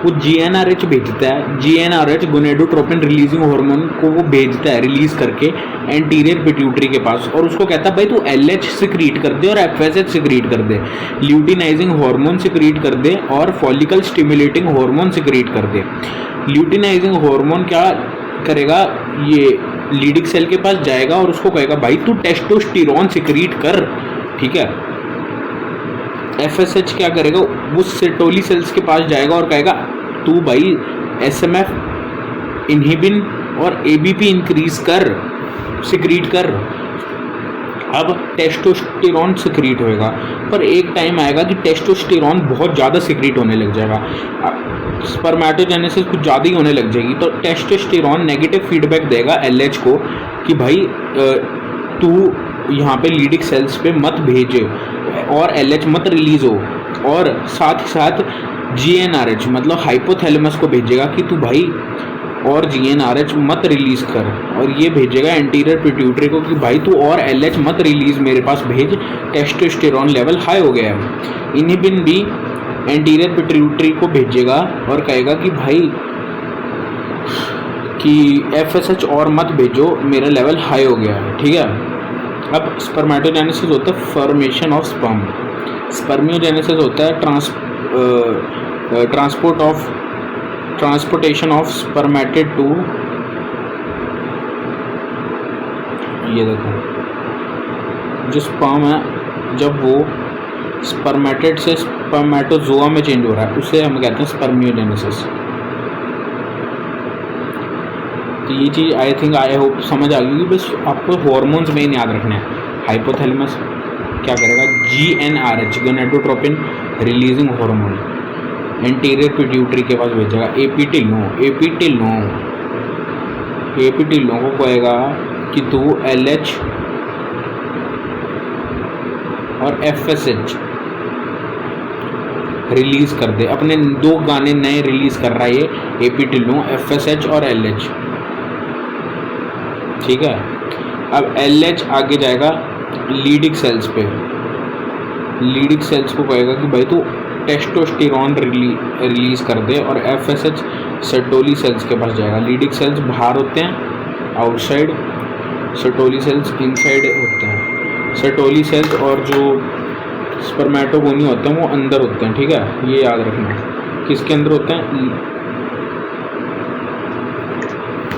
वो GnRH भेजता है, GnRH गोनेडोट्रोपिन रिलीजिंग हार्मोन को वो भेजता है रिलीज करके एंटीरियर पिट्यूटरी के पास, और उसको कहता है भाई तू LH सिक्रीट कर दे और FSH सिक्रीट कर दे, ल्यूटिनाइजिंग हार्मोन सिक्रीट कर दे और फॉलिकल स्टिमुलेटिंग हार्मोन सिक्रीट कर दे। ल्यूटिनाइजिंग हार्मोन क्या करेगा, ये लीडिंग सेल के पास जाएगा और उसको कहेगा भाई तू टेस्टोस्टेरोन सिक्रीट कर, ठीक है। FSH क्या करेगा, वो सेटोली सेल्स के पास जाएगा और कहेगा तू भाई SMF इनहिबिन और ABP इंक्रीज कर, सिक्रीट कर। अब टेस्टोस्टेरोन सिक्रीट होएगा, पर एक टाइम आएगा कि टेस्टोस्टेरोन बहुत ज़्यादा सिक्रीट होने लग जाएगा, स्पर्मेटोजेनेसिस कुछ ज़्यादा ही होने लग जाएगी, तो टेस्टोस्टेरोन नेगेटिव फीडबैक देगा LH को कि भाई तू यहाँ पे लीडिंग सेल्स पे मत भेजे और LH मत रिलीज हो, और साथ ही साथ GnRH मतलब हाइपोथैलेमस को भेजेगा कि तू भाई और GnRH मत रिलीज कर, और ये भेजेगा एंटीरियर पिट्यूटरी को कि भाई तू और LH मत रिलीज मेरे पास भेज, टेस्टोस्टेरोन लेवल हाई हो गया है। इनहिबिन भी एंटीरियर पिट्यूटरी को भेजेगा और कहेगा कि भाई कि FSH और मत भेजो, मेरा लेवल हाई हो गया है, ठीक है। अब स्पर्मेटोजेनेसिस होता है फॉर्मेशन ऑफ स्पर्म, स्पर्मियोजेनेसिस होता है ट्रांसपोर्टेशन ऑफ स्पर्मेटेड टू, ये देखो जो स्पर्म है जब वो स्पर्मेटेड से स्पर्मेटोजोआ में चेंज हो रहा है उसे हम कहते हैं स्पर्मियोजेनेसिस। तो ये चीज़ आई थिंक आई होप समझ आ गई, बस आपको हार्मोन्स मेन याद रखना है। हाइपोथैलेमस क्या करेगा, GnRH gonadotropin releasing hormone anterior pituitary के पास भेजेगा, एपीटिलो को कहेगा कि तू LH और FSH रिलीज कर दे। अपने 2 गाने नए रिलीज कर रहा है ये एपीटिलो, FSH और LH, ठीक है। अब LH आगे जाएगा लीडिंग सेल्स पे, लीडिंग सेल्स को कहेगा कि भाई तू टेस्टोस्टेरोन रिलीज कर दे, और FSH सेटोली सेल्स के पास जाएगा। लीडिंग सेल्स बाहर होते हैं आउटसाइड, सेटोली सेल्स इनसाइड होते हैं। सेटोली सेल्स और जो स्पर्मेटोगोनी होते हैं वो अंदर होते हैं, ठीक है, ये याद रखना। किसके अंदर होते हैं,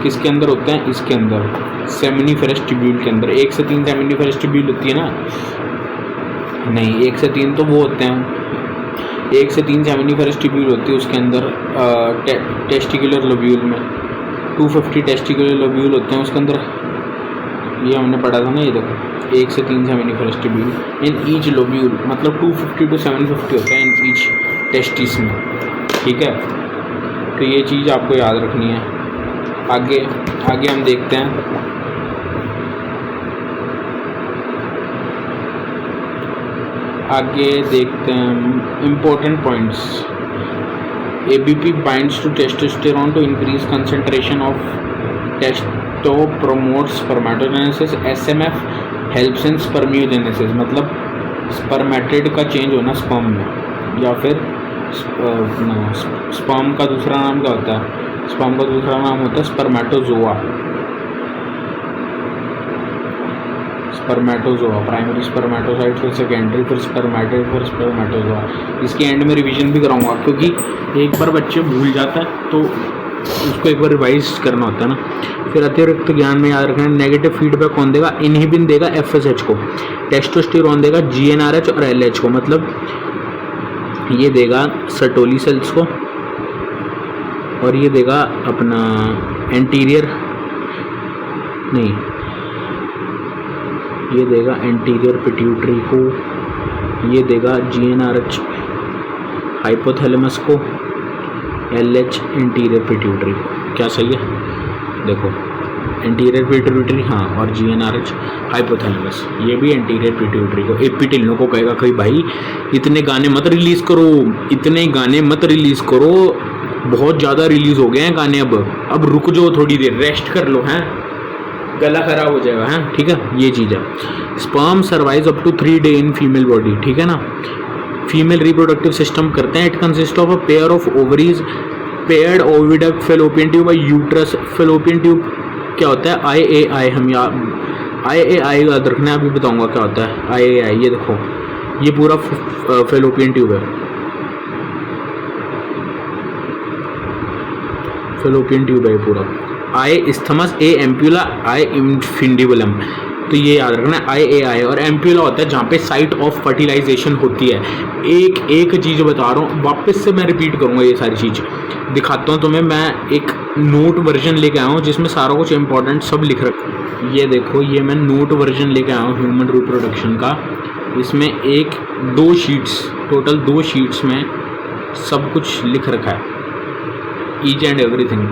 किसके अंदर होते हैं, इसके अंदर सेमिनिफेरस ट्यूब्यूल के अंदर। 1 से 3 सेमिनिफेरस ट्यूब्यूल होती है ना, नहीं 1 से 3 तो वो होते हैं, 1 से 3 सेमिनिफेरस ट्यूब्यूल होती है उसके अंदर। टेस्टिकुलर लोब्यूल में 250 टेस्टिकुलर लोब्यूल होते हैं उसके अंदर, ये हमने पढ़ा था ना, ये देखो 1 से 3 seminiferous tubule in each lobule, मतलब 250 to 750 होता है इन ईच टेस्टिस में, ठीक है। तो ये चीज़ आपको याद रखनी है। आगे हम देखते हैं, important points. ABP binds to testosterone to increase concentration of testo, promotes spermatogenesis. SMF helps in spermiogenesis, मतलब स्पर्मेटेड का चेंज होना स्पर्म में, या फिर स्पर्म का दूसरा नाम क्या होता है, स्पर्म का दूसरा नाम होता है स्पर्मेटोजोआ। स्पर्मेटोजोआ, प्राइमरी स्पर्मेटोसाइट, फिर सेकेंडरी, फिर स्पर्मेटेड, फिर स्पर्मेटोजोआ। इसके एंड में रिवीजन भी कराऊंगा, क्योंकि एक बार बच्चे भूल जाता है तो उसको एक बार रिवाइज करना होता है ना। फिर अतिरिक्त ज्ञान में याद रखना, नेगेटिव फीडबैक कौन देगा, इनहिबिन देगा FSH को, टेस्टोस्टेरोन देगा GnRH और LH को, मतलब ये देगा सेटोली सेल्स को, और ये देगा अपना एंटीरियर, नहीं ये देगा एंटीरियर पिट्यूटरी को, ये देगा GnRH हाइपोथैलेमस को, LH एंटीरियर पिट्यूटरी को। क्या सही है, देखो एंटीरियर पिट्यूटरी हाँ, और GnRH हाइपोथैलेमस, ये भी एंटीरियर पिट्यूटरी को। एपिटिलो को कहेगा कि भाई इतने गाने मत रिलीज़ करो, इतने गाने मत रिलीज़ करो, बहुत ज़्यादा रिलीज़ हो गए हैं गाने, अब रुक जाओ थोड़ी देर, रेस्ट कर लो, हैं गला खराब हो जाएगा, हैं, ठीक है। ये चीज़ है। Sperm survives up to 3 day in female body, ठीक है ना। फीमेल रिप्रोडक्टिव सिस्टम करते हैं, it consist of a pair of ovaries paired oviduct fallopian tube और यूट्रस फेलोपियन ट्यूब क्या होता है? IAI हम IAI याद रखना है, अभी बताऊंगा क्या होता है IAI। ये देखो ये पूरा फेलोपियन ट्यूब है, फेलोपियन ट्यूब है ये पूरा। आई इस्थमस, ए एम्प्यूला, आई इन्फिंडिबुलम, तो ये याद रखना है IAI। और एम्प्यूला होता है जहाँ पे साइट ऑफ फर्टिलाइजेशन होती है। एक एक चीज़ बता रहा हूँ, वापस से मैं रिपीट करूँगा ये सारी चीज़, दिखाता हूँ तुम्हें। मैं एक नोट वर्जन लेके आया हूँ जिसमें सारा कुछ इंपॉर्टेंट सब लिख रखा। ये देखो ये मैं नोट वर्जन लेके आया हूँ ह्यूमन रिप्रोडक्शन का। इसमें दो शीट्स, टोटल 2 शीट्स में सब कुछ लिख रखा है, ईच एंड एवरीथिंग।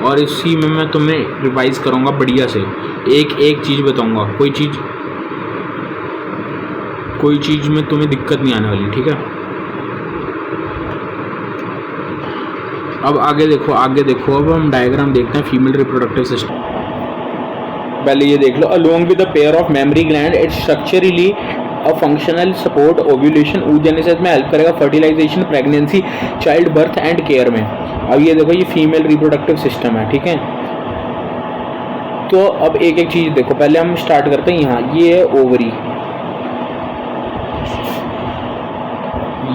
और इसी में मैं तुम्हें रिवाइज करूँगा बढ़िया से, एक एक चीज़ बताऊँगा, कोई चीज़ में तुम्हें दिक्कत नहीं आने वाली, ठीक है। अब आगे देखो अब हम डायग्राम देखते हैं फीमेल रिप्रोडक्टिव सिस्टम। पहले ये देख लो, along with the pair of mammary gland it's structurally a functional support ovulation, oogenesis में हेल्प करेगा, fertilization, pregnancy, child birth and care में। अब ये देखो ये फीमेल रिप्रोडक्टिव सिस्टम है, ठीक है। तो अब एक एक चीज़ देखो, पहले हम स्टार्ट करते हैं यहाँ, ये है ओवरी,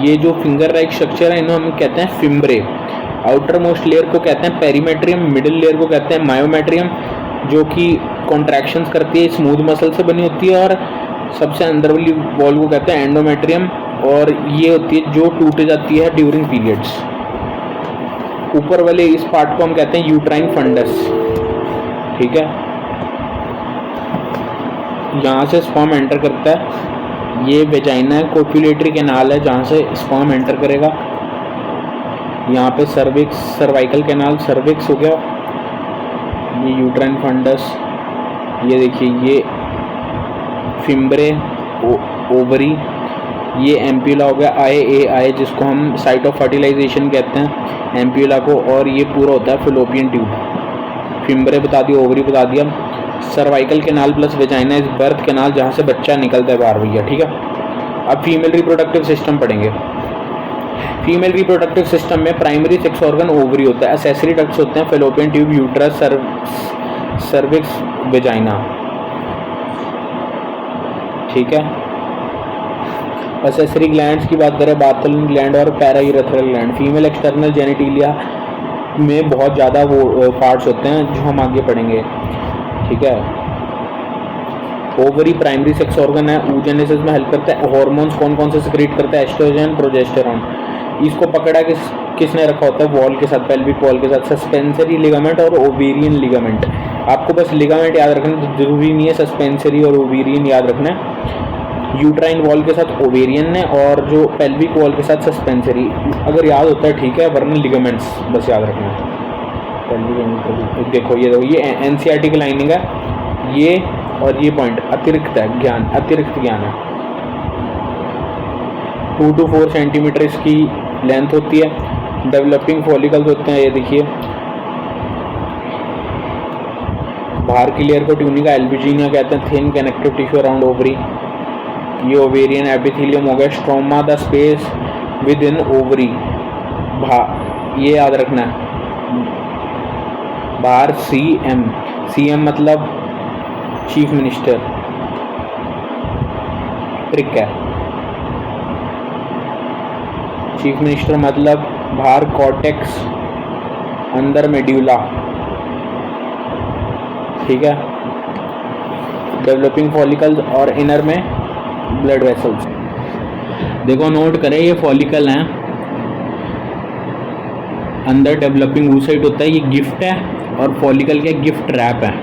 ये जो फिंगर लाइक स्ट्रक्चर है इन्हें हम कहते हैं फिम्ब्रे। आउटर मोस्ट लेयर को कहते हैं पेरीमेट्रियम, मिडिल लेयर को कहते हैं मायोमेट्रियम, जो कि कॉन्ट्रैक्शंस करती है, स्मूथ मसल से बनी होती है। और सबसे अंदर वाली वॉल को कहते हैं एंडोमेट्रियम, और ये होती है जो टूट जाती है ड्यूरिंग पीरियड्स। ऊपर वाले इस पार्ट को हम कहते हैं यूट्राइन फंडस, ठीक है। यहाँ से स्पर्म एंटर करता है, ये वेजाइना है, कोपुलेटरी कैनाल है जहाँ से स्पर्म एंटर करेगा। यहाँ पे सर्विक्स, सर्वाइकल कैनाल, सर्विक्स हो गया, ये यूट्राइन फंडस, ये देखिए ये फिम्ब्रे, ओवरी, ये एम्प्यूला हो गया, IAI जिसको हम साइट ऑफ फर्टिलाइजेशन कहते हैं एम्प्यूला को। और ये पूरा होता है फेलोपियन ट्यूब। फिम्ब्रे बता दिया, ओवरी बता दिया, cervical canal plus vagina is birth canal जहाँ से बच्चा निकलता है बाहर भैया, ठीक है। अब फीमेल रिप्रोडक्टिव सिस्टम पढ़ेंगे। फीमेल रिप्रोडक्टिव सिस्टम में प्राइमरी सेक्स ऑर्गन ओवरी होता है, एक्सेसरी डक्ट्स होते हैं fallopian tube, uterus, cervix, vagina, ठीक है। एक्सेसरी ग्लैंड्स की बात करें, बाथल ग्लैंड और पैरायूरेथ्रल ग्लैंड। फीमेल एक्सटर्नल जेनिटिलिया में बहुत ज़्यादा वो पार्ट्स होते हैं जो हम आगे पढ़ेंगे, ठीक है। ओवरी प्राइमरी सेक्स ऑर्गन है, oogenesis में हेल्प करता है। हार्मोन्स कौन कौन से सिक्रीट करता है? Estrogen, progesterone. इसको पकड़ा किसने रखा होता है? वॉल के साथ, पेल्विक वॉल के साथ। सस्पेंसरी लिगामेंट और ओवेरियन लिगामेंट। आपको बस लिगामेंट याद रखना, जरूरी नहीं है सस्पेंसरी और ओवेरियन याद रखना है। यूट्राइन वॉल के साथ ओवेरियन है और जो पेल्विक वॉल के साथ सस्पेंसरी। अगर याद होता है ठीक है, वरना लिगामेंट्स बस याद रखना है। देखो ये NCERT की लाइनिंग है, ये और ये पॉइंट अतिरिक्त है, ज्ञान, अतिरिक्त ज्ञान है। 2 to 4 सेंटीमीटर इसकी लेंथ होती है। डेवलपिंग फॉलिकल्स होते हैं, ये देखिए बाहर की लेयर को ट्यूनिका एल्बुजिना कहते हैं। Thin connective tissue around ovary, ये ओवेरियन एपिथेलियम हो गया। Stroma the space with in ovary, ये याद रखना है। बाहर CM मतलब चीफ मिनिस्टर, ट्रिक है। चीफ मिनिस्टर मतलब बाहर कॉर्टेक्स, अंदर मेड्यूला, ठीक है। डेवलपिंग फॉलिकल्स और इनर में ब्लड वेसल्स। देखो नोट करें, ये फॉलिकल हैं, अंदर डेवलपिंग oocyte होता है, ये गिफ्ट है। और फॉलिकल क्या? गिफ्ट रैप है।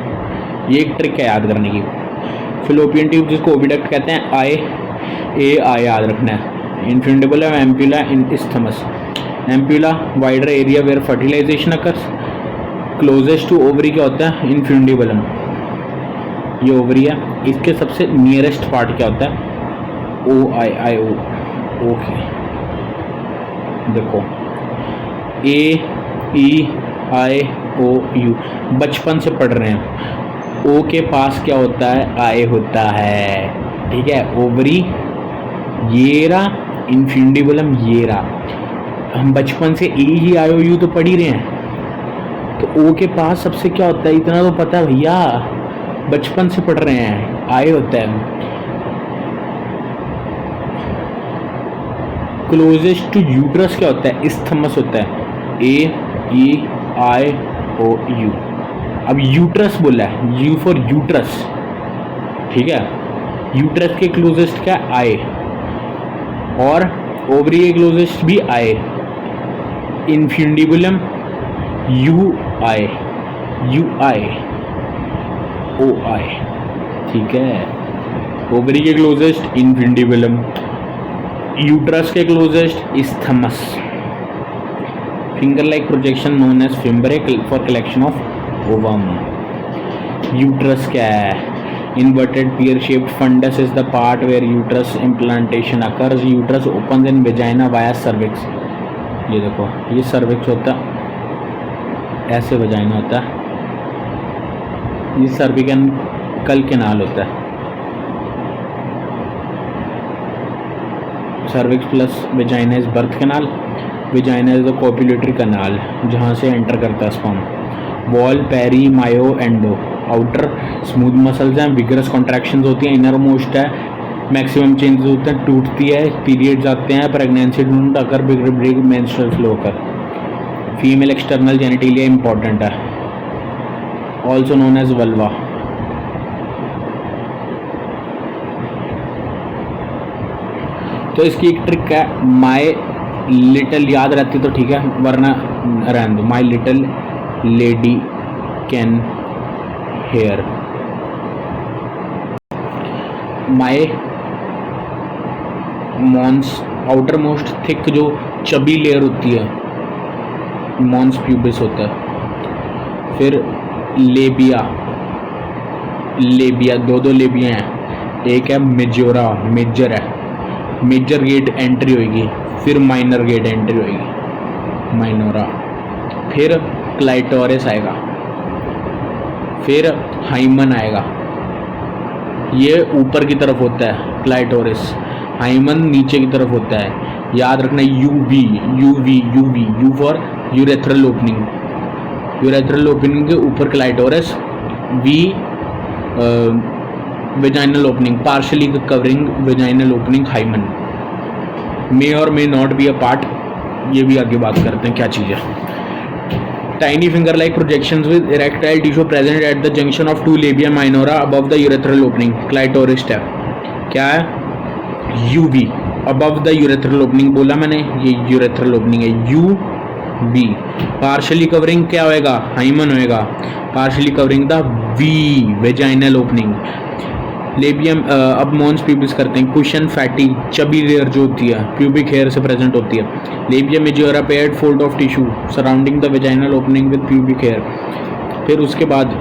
ये एक ट्रिक है याद करने की। फिलोपियन ट्यूब जिसको ओविडक्ट कहते हैं, IAI याद रखना है। Infundibulum, ampulla, isthmus. Ampulla wider area where fertilization occurs. Closest to ovary क्या होता है? इन्फिंडिबुलम, ये ओवरी है। इसके सबसे नियरेस्ट पार्ट क्या होता है? OIO, okay. देखो AEIOU बचपन से पढ़ रहे हैं। O के पास क्या होता है? I होता है, ठीक है। ओवरी ये रहा, इन्फिंडिबुलम ये रहा। हम बचपन से ए ही आए हो यू तो पढ़ ही रहे हैं, तो ओ के पास सबसे क्या होता है इतना तो पता है भैया, बचपन से पढ़ रहे हैं, आए होता है। क्लोजेस्ट टू यूट्रस क्या होता है, इस्थमस होता है, ए ई आई ओ यू। अब यूट्रस बोला है, यू फॉर यूट्रस, ठीक है। यूट्रस के क्लोजेस्ट क्या आई, और ओवरी के क्लोजेस्ट भी आई, इनफ्यूंडिबुलम यू आई ओ आई, ठीक है। ओवरी के क्लोजेस्ट इनफ्यूंडिबुलम, यूट्रस के closest isthmus. Finger like projection known as fimbriae for collection of ovum. Uterus क्या है, inverted pear shaped fundus is the part where uterus implantation occurs. Uterus opens in vagina via cervix. ये देखो ये cervix होता है, ऐसे vagina होता है, ये cervical canal होता है। cervix plus vagina is birth canal. Vagina is the copulatory canal जहाँ से enter करता है sperm. Wall, peri, myo, endo. Outer smooth muscles हैं, विगरस कॉन्ट्रैक्शंस होती हैं, इनर मोस्ट है, मैक्सिमम चेंजेस होते हैं, टूटती है, पीरियड्स आते हैं, pregnancy don't occur, break menstrual flow कर। फीमेल एक्सटर्नल जेनिटेलिया इंपॉर्टेंट है, ऑल्सो नोन एज वल्वा। तो इसकी एक ट्रिक है, माई लिटिल, याद रहती तो ठीक है, वरना रहने दो। My little lady can hair, my mons, outer most thick जो चबी लेयर होती है, मॉन्स प्यूबिस होता है। फिर लेबिया, लेबिया दो लेबिया हैं, एक है मेजोरा, मेजर है, मेजर गेट एंट्री होगी, फिर माइनर गेट एंट्री होगी, माइनोरा। फिर क्लाइटोरिस आएगा, फिर हाइमन आएगा, ये ऊपर की तरफ होता है क्लाइटोरिस, हाइमन नीचे की तरफ होता है। याद रखना UV, UV UV, U for urethral opening, urethral opening के ऊपर clitoris, V vaginal opening, partially covering vaginal opening, hymen. May और may not be a part, ये भी आगे बात करते हैं क्या चीज़ है। Tiny finger-like projections with erectile tissue present at the junction of two labia minora above the urethral opening, clitoris step। क्या है, UV, above the urethral opening बोला मैंने, ये urethral opening है, UV। partially covering क्या होएगा, hymen होएगा, partially covering the V, vaginal opening। Labium, अब मॉन्स प्यूबिस करते हैं, कुशन फैटी चबी लेयर जो होती है प्यूबिक हेयर से प्रेजेंट होती है। Labium majora paired fold of tissue surrounding the vaginal opening with pubic hair. फिर उसके बाद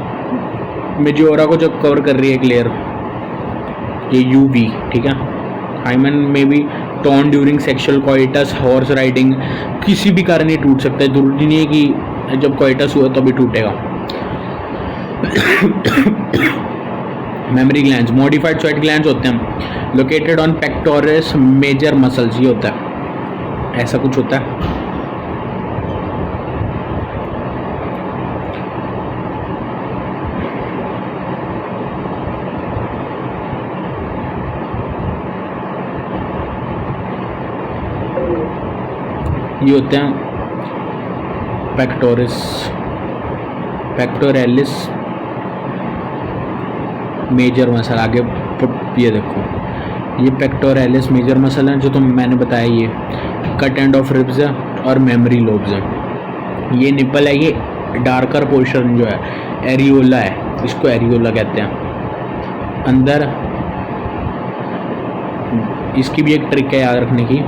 मेजोरा को जब कवर कर रही है एक लेयर, ये यूवी, ठीक है। हाइमन में भी torn during sexual coitus, horse riding, किसी भी कारण ये टूट सकता है, जरूरी नहीं है कि जब कोइटस हुआ तभी टूटेगा। Mammary glands, modified sweat glands होते हैं, located on pectoralis major muscles, ये होता है, ऐसा कुछ होता है। ये होते हैं पेक्टोरस, पेक्टोरेलिस मेजर मसल। आगे ये देखो, ये पेक्टोरेलिस मेजर मसल है जो तो मैंने बताया, ये कट एंड ऑफ रिब्स है और मेमरी लोब्स है। ये निपल है, ये डार्कर पोर्शन जो है एरियोला है, इसको एरियोला कहते हैं। अंदर इसकी भी एक ट्रिक है याद रखने की,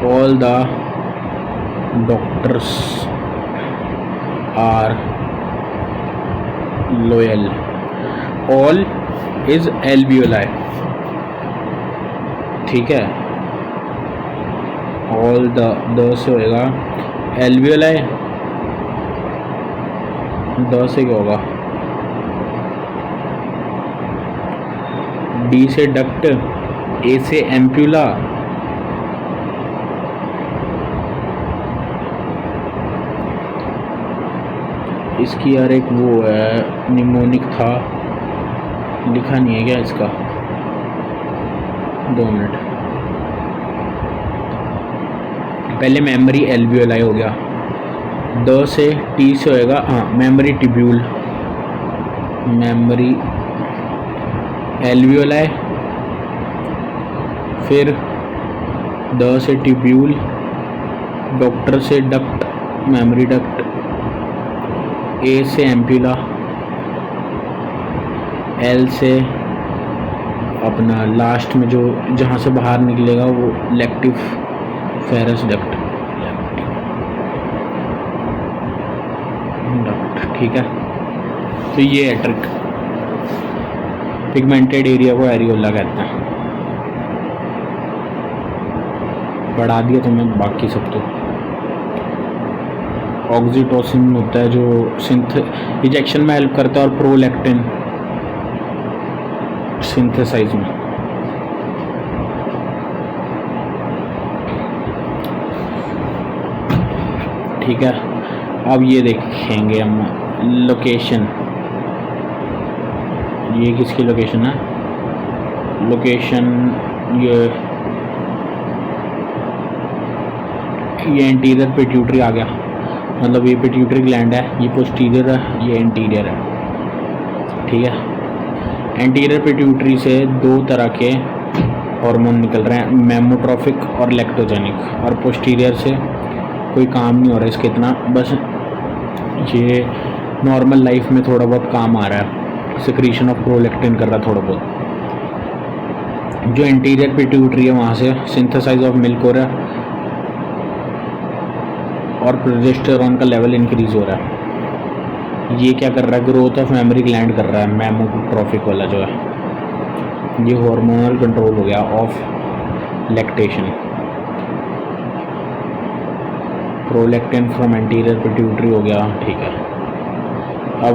all the doctors are loyal, all is alveoli, ठीक है। ऑल द से होएगा एल्वियोलाई, द से क्या होगा, डी से डक्ट, ए से एम्प्यूला, इसकी यार एक वो है निमोनिक था, लिखा नहीं है क्या इसका, 2 मिनट। पहले मेमोरी एल्वियोलाई हो गया, द से टी से होएगा, हाँ मेमोरी टिब्यूल, मेमोरी एल्वियोलाई, फिर द से टिब्यूल, डॉक्टर से डक्ट, मेमोरी डक्ट, ए से एम्प्यूला, एल से अपना लास्ट में जो जहाँ से बाहर निकलेगा वो लेक्टिव फेरस डक्ट, ठीक है। तो ये है ट्रिक, पिगमेंटेड एरिया को एरियोला कहते हैं। बढ़ा दिया तो मैं बाकी सब तो। ऑक्सीटोसिन होता है जो इंजेक्शन में हेल्प करता है, और प्रोलैक्टिन सिंथेसाइज में। ठीक है, अब ये देखेंगे हम लोकेशन, ये किसकी लोकेशन है, लोकेशन ये एंटीरियर पिट्यूटरी आ गया, मतलब ये पिट्यूटरी ग्लैंड है, ये पोस्टीरियर है, ये एंटीरियर है, ठीक है। एंटीरियर पिट्यूटरी से 2 तरह के हार्मोन निकल रहे हैं, मेमोट्रोफिक और लैक्टोजेनिक, और पोस्टीरियर से कोई काम नहीं हो रहा इसके इतना, बस ये नॉर्मल लाइफ में थोड़ा बहुत काम आ रहा है, सिक्रीशन ऑफ प्रोलैक्टिन कर रहा है थोड़ा बहुत। जो एंटीरियर पिट्यूटरी है वहाँ से सिंथेसाइज ऑफ मिल्क हो रहा है, और प्रोजेस्टेरॉन का लेवल इंक्रीज हो रहा है। ये क्या कर रहा है, ग्रोथ ऑफ मेमोरी ग्लैंड कर रहा है, मेमोट्रोफिक वाला जो है, ये हार्मोनल कंट्रोल हो गया of lactation. Prolactin from anterior pituitary हो गया, ठीक है। अब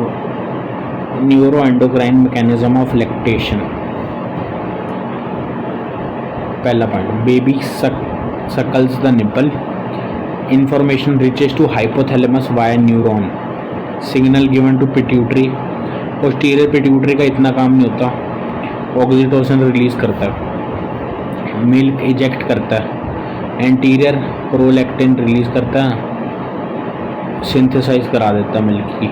neuro endocrine mechanism of lactation, पहला point, baby suckles the nipple, information reaches to hypothalamus via neuron, signal given to pituitary, posterior pituitary का इतना काम नहीं होता, ऑक्सीटोसिन रिलीज करता है, मिल्क इजेक्ट करता है, एंटीरियर प्रोलैक्टिन रिलीज करता है, सिंथेसाइज करा देता है मिल्क की,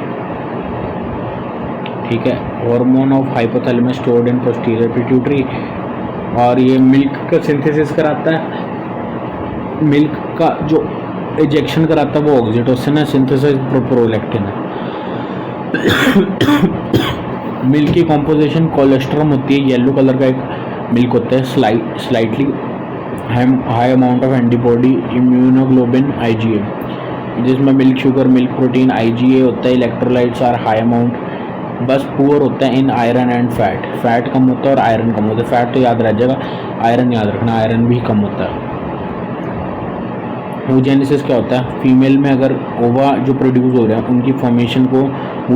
ठीक है। Hormone of hypothalamus stored in posterior pituitary, और ये मिल्क का सिंथेसिस कराता है, मिल्क का जो इजेक्शन कराता है वो ऑक्सीटोसिन है, सिंथेसाइज प्रोलैक्टिन है। मिल्क की कॉम्पोजिशन कोलेस्ट्रॉम होती है, येलो कलर का एक मिल्क होता है, slightly high amount of antibody, immunoglobulin, IgA, जिसमें milk sugar, milk protein, IgA होता है, इलेक्ट्रोलाइट्स आर हाई अमाउंट, बस पुअर होता है in iron and fat, fat कम होता है और आयरन कम होता है, फैट तो याद रह जाएगा, आयरन याद रखना, आयरन भी कम होता है। oogenesis क्या होता है, फीमेल में अगर ओवा जो प्रोड्यूस हो रहे हैं उनकी फॉर्मेशन को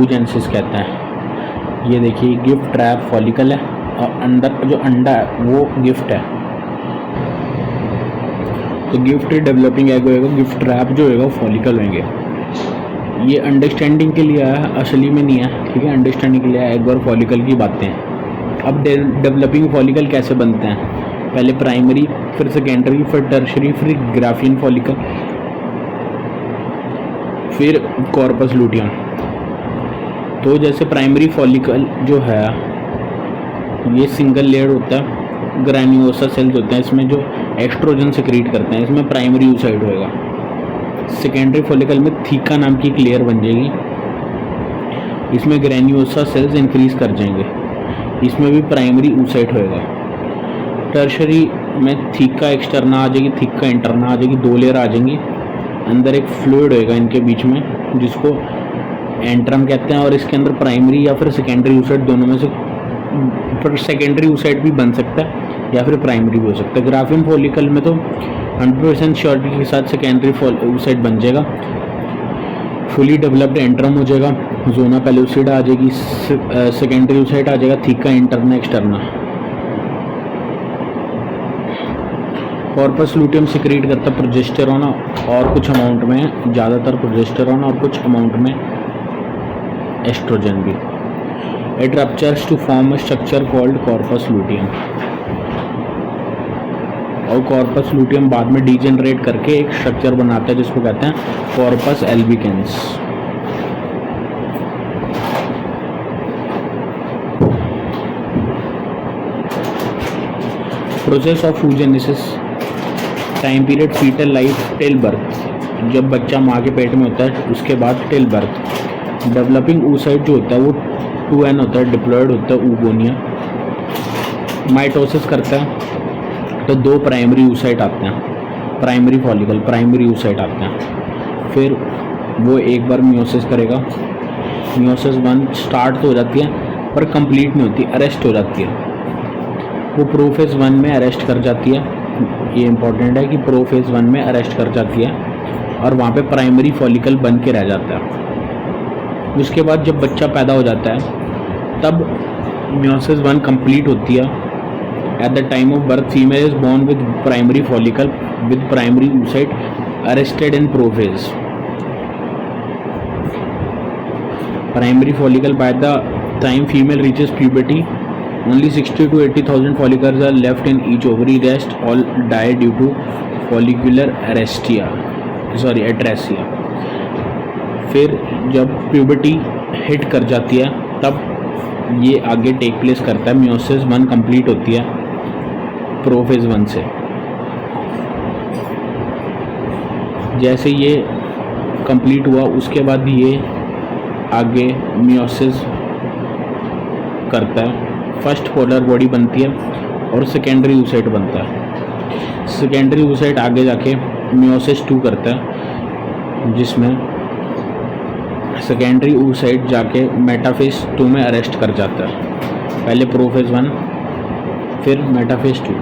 oogenesis कहते हैं। ये देखिए गिफ्ट ट्रैप फॉलिकल है, और अंदर जो अंडा है वो गिफ्ट है, तो गिफ्ट डेवलपिंग एग होएगा, गिफ्ट ट्रैप जो होएगा वो फॉलिकल होंगे। ये अंडरस्टैंडिंग के लिए है, असली में नहीं है, ठीक है, अंडरस्टैंडिंग के लिए एग और फॉलिकल की बातें हैं। अब डेवलपिंग फॉलिकल कैसे बनते हैं, पहले प्राइमरी, फिर सेकेंडरी, फिर टर्शरी, फिर ग्राफियन फॉलिकल, फिर कॉर्पस लूटियम। तो जैसे प्राइमरी फॉलिकल जो है ये सिंगल लेयर होता है, ग्रैन्युलोसा सेल्स होते हैं, इसमें जो एक्सट्रोजन सिक्रीट करते हैं, इसमें प्राइमरी oocyte होएगा। सेकेंडरी फॉलिकल में थीका नाम की एक लेयर बन जाएगी, इसमें ग्रैन्युलोसा सेल्स इंक्रीज कर जाएंगे, इसमें भी प्राइमरी oocyte होएगा। टर्शरी में थीका एक्सटर्ना आ जाएगी, थीका इंटरना आ जाएगी, 2 लेयर आ जाएंगी, अंदर एक फ्लूइड होएगा इनके बीच में जिसको एंट्रम कहते हैं, और इसके अंदर प्राइमरी या फिर सेकेंडरी oocyte दोनों में से, पर सेकेंडरी oocyte भी बन सकता है या फिर प्राइमरी भी हो सकता है। ग्राफियन फॉलिकल में तो 100% श्योरिटी के साथ सेकेंडरी oocyte बन जाएगा, फुली डेवलप्ड एंट्रम हो जाएगा, जोना पेलुसिडा आ जाएगी, सेकेंडरी oocyte आ जाएगा, theca interna externa. Corpus luteum secrete करता है प्रोजेस्टेरॉन और कुछ अमाउंट में, ज़्यादातर प्रोजेस्टेरॉन और कुछ अमाउंट में एस्ट्रोजन भी। It ruptures to form a structure called corpus luteum, और कॉर्पस लूटियम बाद में डीजेनरेट करके एक स्ट्रक्चर बनाता है जिसको कहते हैं corpus albicans. Process of oogenesis, time period fetal life till birth, जब बच्चा माँ के पेट में होता है उसके बाद टिल बर्थ। डेवलपिंग oocyte जो होता है वो 2n होता है, डिप्लॉयड होता है oogonia। माइटोसिस करता है तो 2 प्राइमरी oocyte आते हैं, प्राइमरी फॉलिकल, प्राइमरी oocyte आते हैं। फिर वो एक बार मियोसिस करेगा, मियोसिस 1 स्टार्ट तो हो जाती है पर कंप्लीट नहीं होती, अरेस्ट हो जाती है। वो प्रोफेज 1 में अरेस्ट कर जाती है, ये इंपॉर्टेंट है कि प्रोफेज 1 में अरेस्ट कर जाती है और वहाँ पे प्राइमरी फॉलिकल बन के रह जाता है। उसके बाद जब बच्चा पैदा हो जाता है तब मियोसिस 1 कंप्लीट होती है। At the time of birth female is born with primary follicle with primary oocyte arrested in prophase. Primary follicle by the time female reaches puberty only 60 to 80,000 follicles are left in each ovary, rest all die due to follicular atresia। फिर जब प्यूबर्टी हिट कर जाती है तब ये आगे टेक प्लेस करता है। मियोसिस 1 कंप्लीट होती है प्रोफेज 1 से। जैसे ये कंप्लीट हुआ उसके बाद ये आगे मियोसिस करता है। फर्स्ट पोलर बॉडी बनती है और सेकेंडरी oocyte बनता है। सेकेंडरी oocyte आगे जाके मियोसिस 2 करता है, जिसमें सेकेंडरी oocyte जाके मेटाफेज 2 में अरेस्ट कर जाता है। पहले प्रोफेज 1 फिर मेटाफेज 2।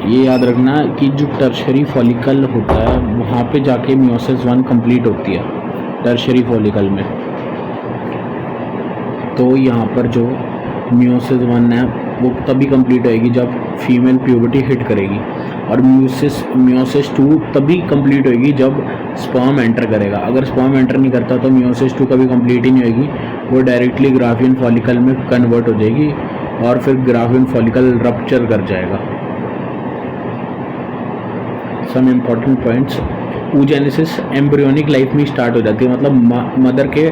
ये याद रखना कि जो टर्शरी फॉलिकल होता है वहाँ पे जाके मियोसिस 1 कंप्लीट होती है टर्शरी फॉलिकल में। तो यहाँ पर जो मियोसिस 1 है वो तभी कंप्लीट होएगी जब फीमेल प्यूबर्टी हिट करेगी, और मियोसिस 2 तभी कंप्लीट होएगी जब स्पर्म एंटर करेगा। अगर स्पर्म एंटर नहीं करता तो मियोसिस 2 कभी कंप्लीट ही नहीं होएगी, वो डायरेक्टली ग्राफियन फॉलिकल में कन्वर्ट हो जाएगी और फिर ग्राफियन फॉलिकल रप्चर कर जाएगा। Some important points, oogenesis embryonic life में स्टार्ट हो जाती है, मतलब मदर के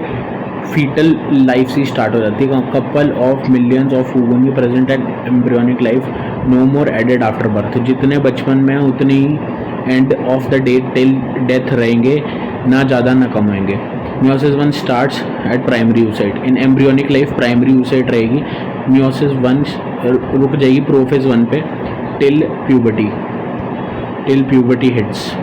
फीटल लाइफ से स्टार्ट हो जाती है। Couple of millions of oogonia present at embryonic life, no more added after birth. जितने बचपन में उतने ही end of the day till death रहेंगे, ना ज़्यादा ना कम होंगे। Meiosis 1 starts at primary oocyte। In embryonic life primary oocyte रहेगी। मियोसिस 1 रुक जाएगी प्रोफेज 1 पे टिल प्यूबर्टी हिट्स।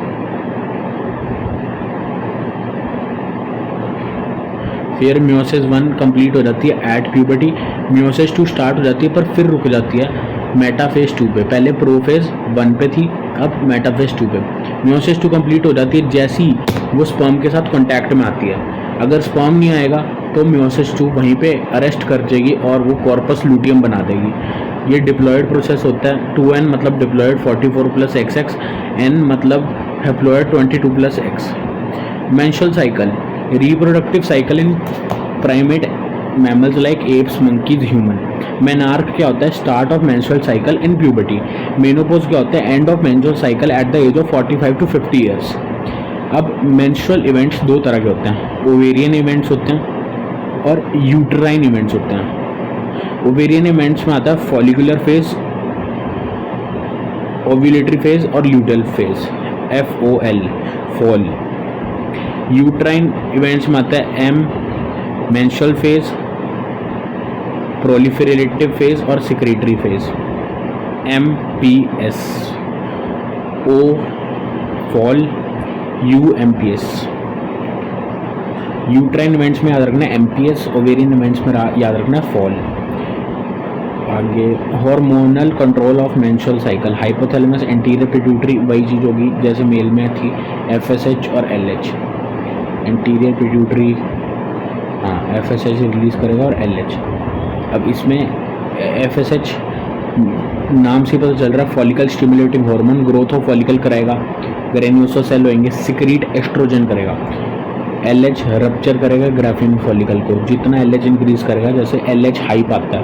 फिर मियोसिस 1 कंप्लीट हो जाती है एट प्यूबर्टी, मियोसिस 2 स्टार्ट हो जाती है पर फिर रुक जाती है मेटाफेज 2 पे। पहले प्रोफेज 1 पे थी, अब मेटाफेज 2 पे। मियोसिस 2 कंप्लीट हो जाती है जैसे ही वो स्पर्म के साथ कांटेक्ट में आती है। अगर स्पर्म नहीं आएगा तो मियोसिस 2 वहीं पे अरेस्ट कर जाएगी और वो कॉर्पस लूटियम बना देगी। ये डिप्लॉयड प्रोसेस होता है। 2n मतलब डिप्लॉयड 44 + XX, n मतलब haploid 22 + X। Menstrual cycle, reproductive cycle in primate mammals like apes, monkeys, human. Menarche क्या होता है? Start of menstrual cycle in puberty. Menopause क्या होता है? End of menstrual cycle at the age of 45 to 50 years. अब मेंस्ट्रुअल इवेंट्स 2 तरह के होते हैं, ओवेरियन इवेंट्स होते हैं और यूट्राइन इवेंट्स होते हैं। ओवेरियन इवेंट्स में आता है फॉलिकुलर फेज, ओव्यूलेटरी फेज और luteal phase, FOL, fall. Uterine events में आता है M, menstrual phase, proliferative phase और secretory phase, MPS। O fall, U MPS। Uterine events में याद रखना है MPS, ओवेरियन इवेंट्स में याद रखना है फॉल। आगे hormonal control of menstrual cycle, hypothalamus, anterior pituitary, वही चीज़ होगी जैसे मेल में थी, FSH और LH। एंटीरियर पिट्यूटरी, हाँ, FSH रिलीज़ करेगा और LH। अब इसमें FSH नाम से पता चल रहा है follicle stimulating hormone, growth of follicle कराएगा, ग्रेन्यूलोसाइट सेल होंगे, सिक्रीट एस्ट्रोजन करेगा। LH रप्चर करेगा ग्राफिन फॉलिकल को। जितना LH इंक्रीज करेगा, जैसे LH हाइप आता है,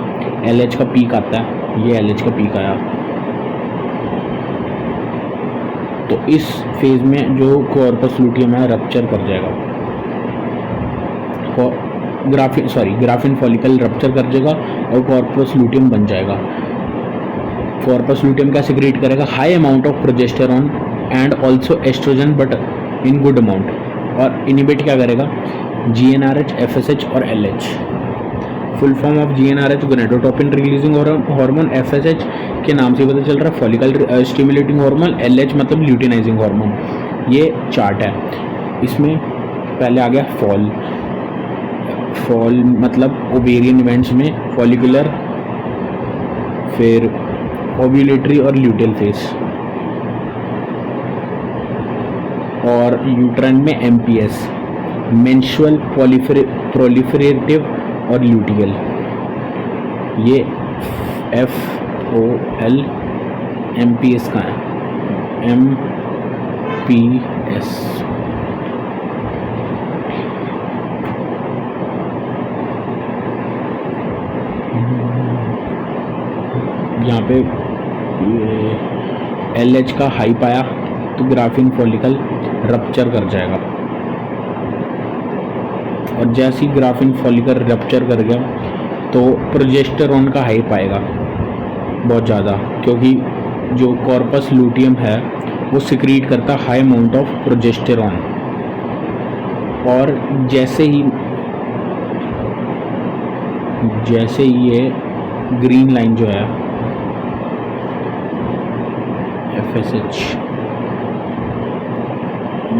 LH का पीक आता है, ये LH का पीक आया, तो इस फेज में जो कॉर्पस लूटियम है रप्चर कर जाएगा, ग्राफिन फॉलिकल रप्चर कर जाएगा और कॉर्पस लूटियम बन जाएगा। कॉर्पस लूटियम क्या सिक्रीट करेगा? High amount of progesterone and also estrogen but in good amount. और इनिबिट क्या करेगा? GnRH, FSH और LH। Full form of GnRH gonadotropin releasing hormone, FSH के नाम से पता चल रहा है फॉलिकल स्टिमुलेटिंग हार्मोन, LH मतलब ल्यूटिनाइजिंग हार्मोन। ये चार्ट है। इसमें पहले आ गया फॉल मतलब ओवेरियन इवेंट्स में फॉलिकुलर, फिर ओव्यूलेटरी और ल्यूटेल फेस, और यूट्राइन में MPS मेंस्ट्रुअल प्रोलिफरेटिव और ल्यूटियल। ये FOL MPS का है, MPS। यहाँ पे LH का हाइप आया तो ग्राफिन फॉलिकल रप्चर कर जाएगा, और जैसे ही ग्राफिन फॉलिकल रप्चर कर गया तो प्रोजेस्टेरॉन का हाइप आएगा बहुत ज़्यादा, क्योंकि जो कॉर्पस लूटियम है वो सिक्रीट करता हाई अमाउंट ऑफ प्रोजेस्टेरॉन। और जैसे ही ये ग्रीन लाइन जो है FSH,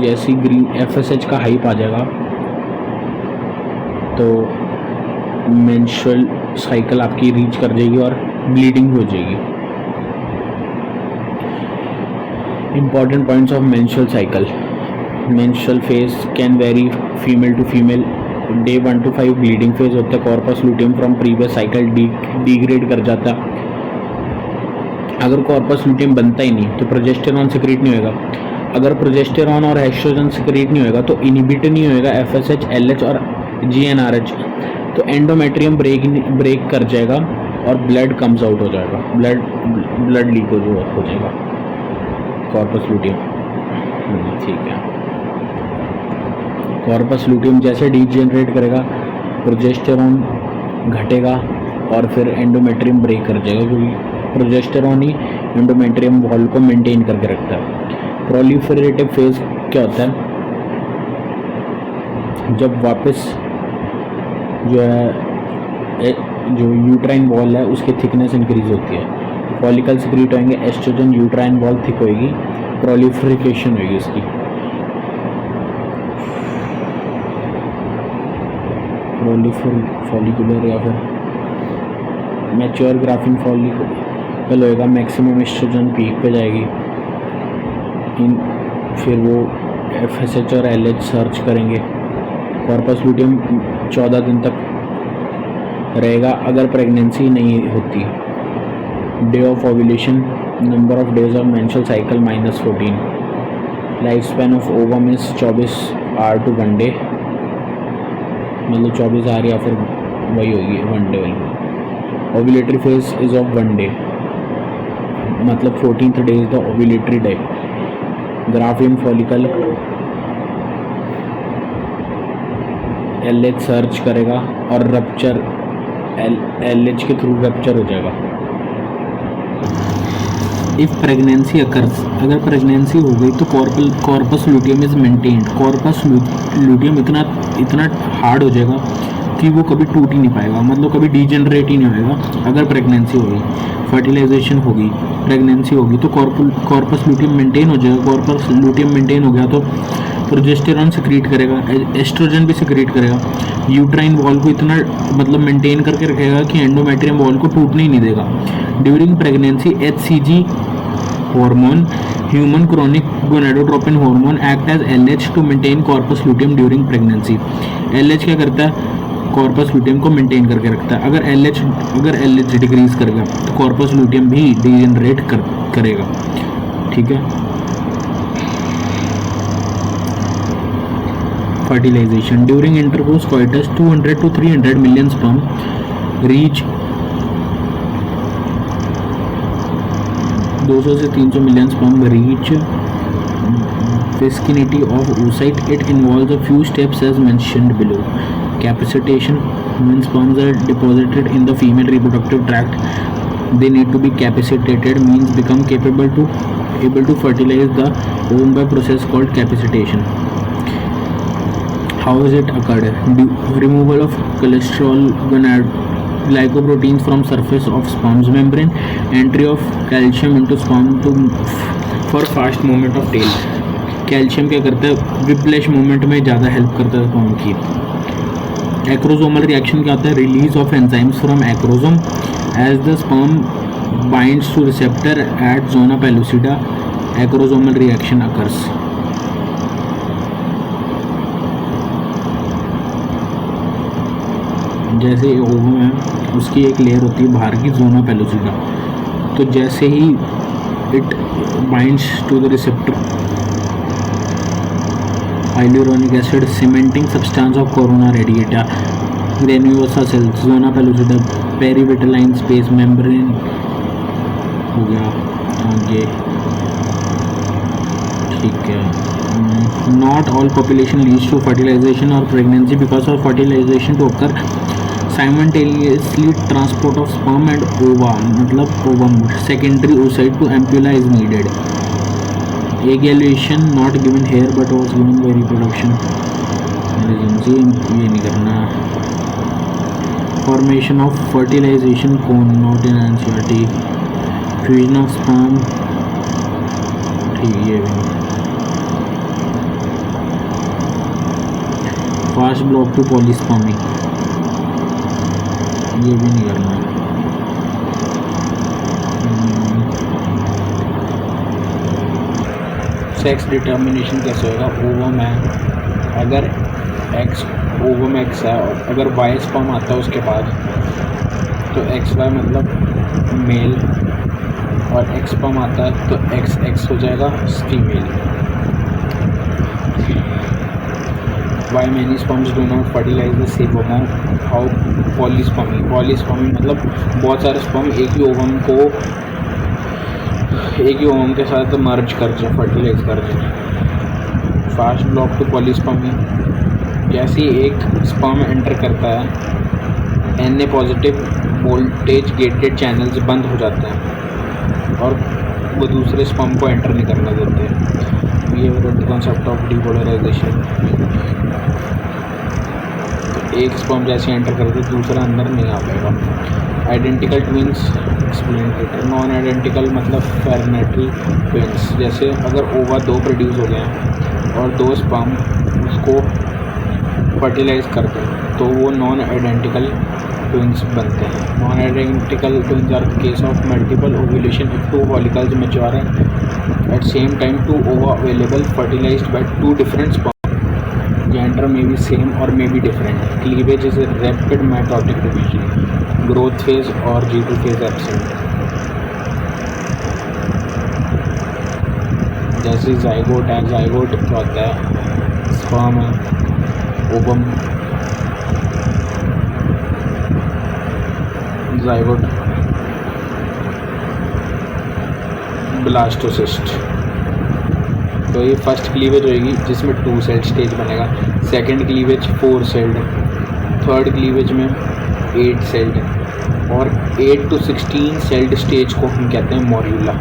जैसी ग्रीन FSH का हाइप आ जाएगा तो मेंस्ट्रुअल साइकिल आपकी रीच कर जाएगी और ब्लीडिंग हो जाएगी। Important points of menstrual cycle. Menstrual phase can vary female to female. Day 1 to 5 bleeding phase होता है। Corpus luteum from previous cycle degrade कर जाता है। अगर कॉर्पस लूटियम बनता ही नहीं तो प्रोजेस्टेरॉन सिक्रीट नहीं होगा। अगर प्रोजेस्टेरॉन और एस्ट्रोजन सिक्रीट नहीं होगा तो इनिबिट नहीं होगा FSH, LH और GnRH, तो एंडोमेट्रियम ब्रेक कर जाएगा और ब्लड कम्स आउट हो जाएगा, ब्लड लीकेज हो जाएगा कॉर्पस लूटियम। ठीक है, कॉर्पस लूटियम जैसे डीजेनरेट करेगा प्रोजेस्टेरॉन घटेगा और फिर एंडोमेट्रियम ब्रेक कर जाएगा, क्योंकि प्रोजेस्टेरॉन ही एंडोमेट्रियम वॉल को मेंटेन करके रखता है। प्रोलिफरेटिव फेज क्या होता है? जब वापस जो है जो यूट्राइन वॉल है उसकी थिकनेस इंक्रीज होती है, फॉलिकल सिक्रीट होंगे, एस्ट्रोजन, यूट्राइन वॉल थिक होएगी, प्रोलिफरेशन होगी उसकी। फॉलिकुलर या फिर मैच्योर ग्राफिन फॉलिकल होएगा, मैक्सिमम एस्ट्रोजन पीक पे जाएगी। फिर वो FSH और LH सर्च करेंगे। कॉर्पस लूटियम 14 दिन तक रहेगा अगर प्रेगनेंसी नहीं होती। Day of ovulation, number of days of menstrual cycle -14। Life span of ovum is 24 hour to 1 day, मतलब 24 आवर या फिर वही होगी 1 डे वाली। Ovulatory phase is of 1 day, मतलब 14th day is the ovulatory day. Graphene follicle LH search करेगा और रप्चर LH के थ्रू रप्चर हो जाएगा। इफ प्रेगनेंसी अकर्स, अगर प्रेगनेंसी हो गई तो corpus luteum is maintained. Corpus luteum इतना हार्ड हो जाएगा कि वो कभी टूट ही नहीं पाएगा, मतलब कभी डीजेनरेट ही नहीं होगा। अगर प्रेगनेंसी होगी, फर्टिलाइजेशन होगी, प्रेगनेंसी होगी तो कॉर्पस लूटियम मेंटेन हो जाएगा। कॉर्पस लूटियम मेंटेन हो गया तो प्रोजेस्टेरॉन सिक्रीट करेगा, एस्ट्रोजन भी सिक्रीट करेगा, यूट्राइन वॉल को इतना मतलब मेंटेन करके रखेगा कि एंडोमेट्रियम वॉल को टूटने ही नहीं देगा। During pregnancy HCG hormone, human chronic gonadotropin hormone, act as LH to maintain corpus luteum during pregnancy. LH क्या करता है? कॉर्पस लूटियम को मेंटेन करके रखता है। अगर LH डिक्रीज करेगा तो कॉर्पस लूटियम भी डीजेनरेट करेगा। ठीक है, fertilization. During intercourse coitus, 200 to 300 million sperm reach 200 से 300 million sperm reach vicinity of oocyte. It involves a few steps as mentioned below. Capacitation, when sperms are deposited in the female reproductive tract, they need to be capacitated, means become able to fertilize the ovum by process called capacitation. How is it occurred? Removal of cholesterol glycoproteins from surface of sperm's membrane, entry of calcium into sperm for fast movement of tail. Calcium क्या करता है, विप्लैश मूवमेंट में ज़्यादा हेल्प करता है स्पर्म की. एक्रोसोमल रिएक्शन क्या होता है, release of enzymes from acrosome as the sperm binds to receptor at zona pellucida. Acrosomal reaction occurs. जैसे ओवम है उसकी एक लेयर होती है बाहर की, जोना पेलुसिडा, तो जैसे ही it binds to the receptor hyaluronic acid cementing substance of corona radiata, granulosa cells, zona pellucida, perivitelline space membrane हो गया आगे. ठीक है. Not all population leads to fertilization or pregnancy. Because of fertilization to occur simultaneously, transport of sperm and ova मतलब ovum secondary oocyte to ampulla is needed. Ejaculation not given here but was given by reproduction. ये नहीं करना. Formation of fertilization cone not in NCERT. Fusion of sperm, ठीक है. Fast block to polyspermy, ये भी नहीं करना. सेक्स डिटर्मिनेशन कैसे होगा, ओवम है, अगर एक्स ओवम एक्स है और अगर वाई स्पर्म आता है उसके बाद, तो एक्स वाई मतलब मेल, और एक्स स्पर्म आता है तो एक्स एक्स हो जाएगा female. Why many sperms do not fertilize the same ovum. How polyspermy. Polyspermy मतलब बहुत सारे स्पर्म एक ही ओवम के साथ मर्ज कर जाए, फर्टिलाइज कर जाए. फास्ट ब्लॉक टू पॉलीस्पर्मी, जैसे एक स्पर्म एंटर करता है Na positive voltage gated channels बंद हो जाते हैं और वो दूसरे स्पर्म को एंटर नहीं करने देते. ये द कॉन्सेप्ट ऑफ डीपोलराइजेशन. तो एक स्पर्म जैसे एंटर करते दूसरा अंदर नहीं आ पाएगा. Identical twins explain letter. Non identical मतलब फेरनेटल ट्विंस, जैसे अगर ओवा 2 प्रोड्यूस हो गए हैं और 2 स्पर्म उसको फर्टिलाइज करते हैं तो वो नॉन आइडेंटिकल ट्विंस बनते हैं. Non identical twins are case of multiple ovulation if 2 follicles mature at same time, 2 ova available fertilized by 2 different sperm. Gender may be same or may be different. Cleavage is a rapid mitotic division. Growth phase or G2 phase absent. जैसे जाइगोट है, जाइगोट क्या होता है, स्पर्म है, ओवम, जाइगोट, ब्लास्टोसिस्ट. तो ये फर्स्ट क्लीवेज होएगी जिसमें 2 सेल स्टेज बनेगा. Second cleavage 4 sailed, third cleavage में 8 सेल्ड, और 8 to 16 सेल्ड स्टेज को हम कहते हैं मॉर्यूला.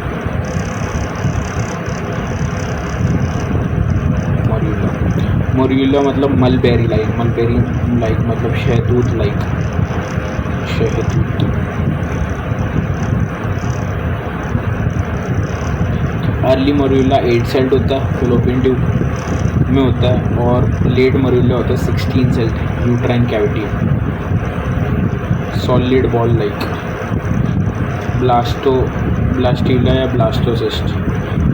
मॉर्यूला मतलब मलबेरी लाइक, मलबेरी लाइक मतलब शहतूत लाइक, शहतूत. अर्ली मॉर्यूला 8 सेल्ड होता है, फिलोपियन ट्यूब में होता है, और लेट मॉर्यूला होता है 16 sailed uterine cavity, solid ball like. Blastula या ब्लास्टोसिस्ट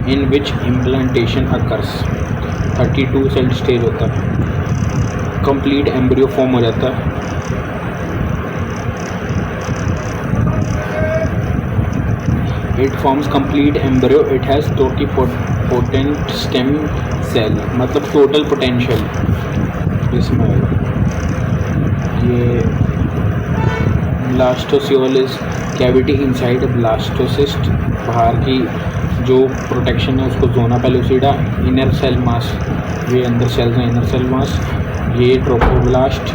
इन विच इम्प्लांटेशन अकर्स. 32 सेल्ड स्टेज होता है, कंप्लीट एम्ब्रियो फॉर्म हो जाता है. It forms complete embryo. It has totipotent stem cell मतलब total potential. इसमें ये blastocoel is cavity inside blastocyst, बाहर की जो प्रोटेक्शन है उसको zona pellucida. Inner cell mass, ये अंदर सेल्स हैं, इनर सेल मास। ये ट्रोफोब्लास्ट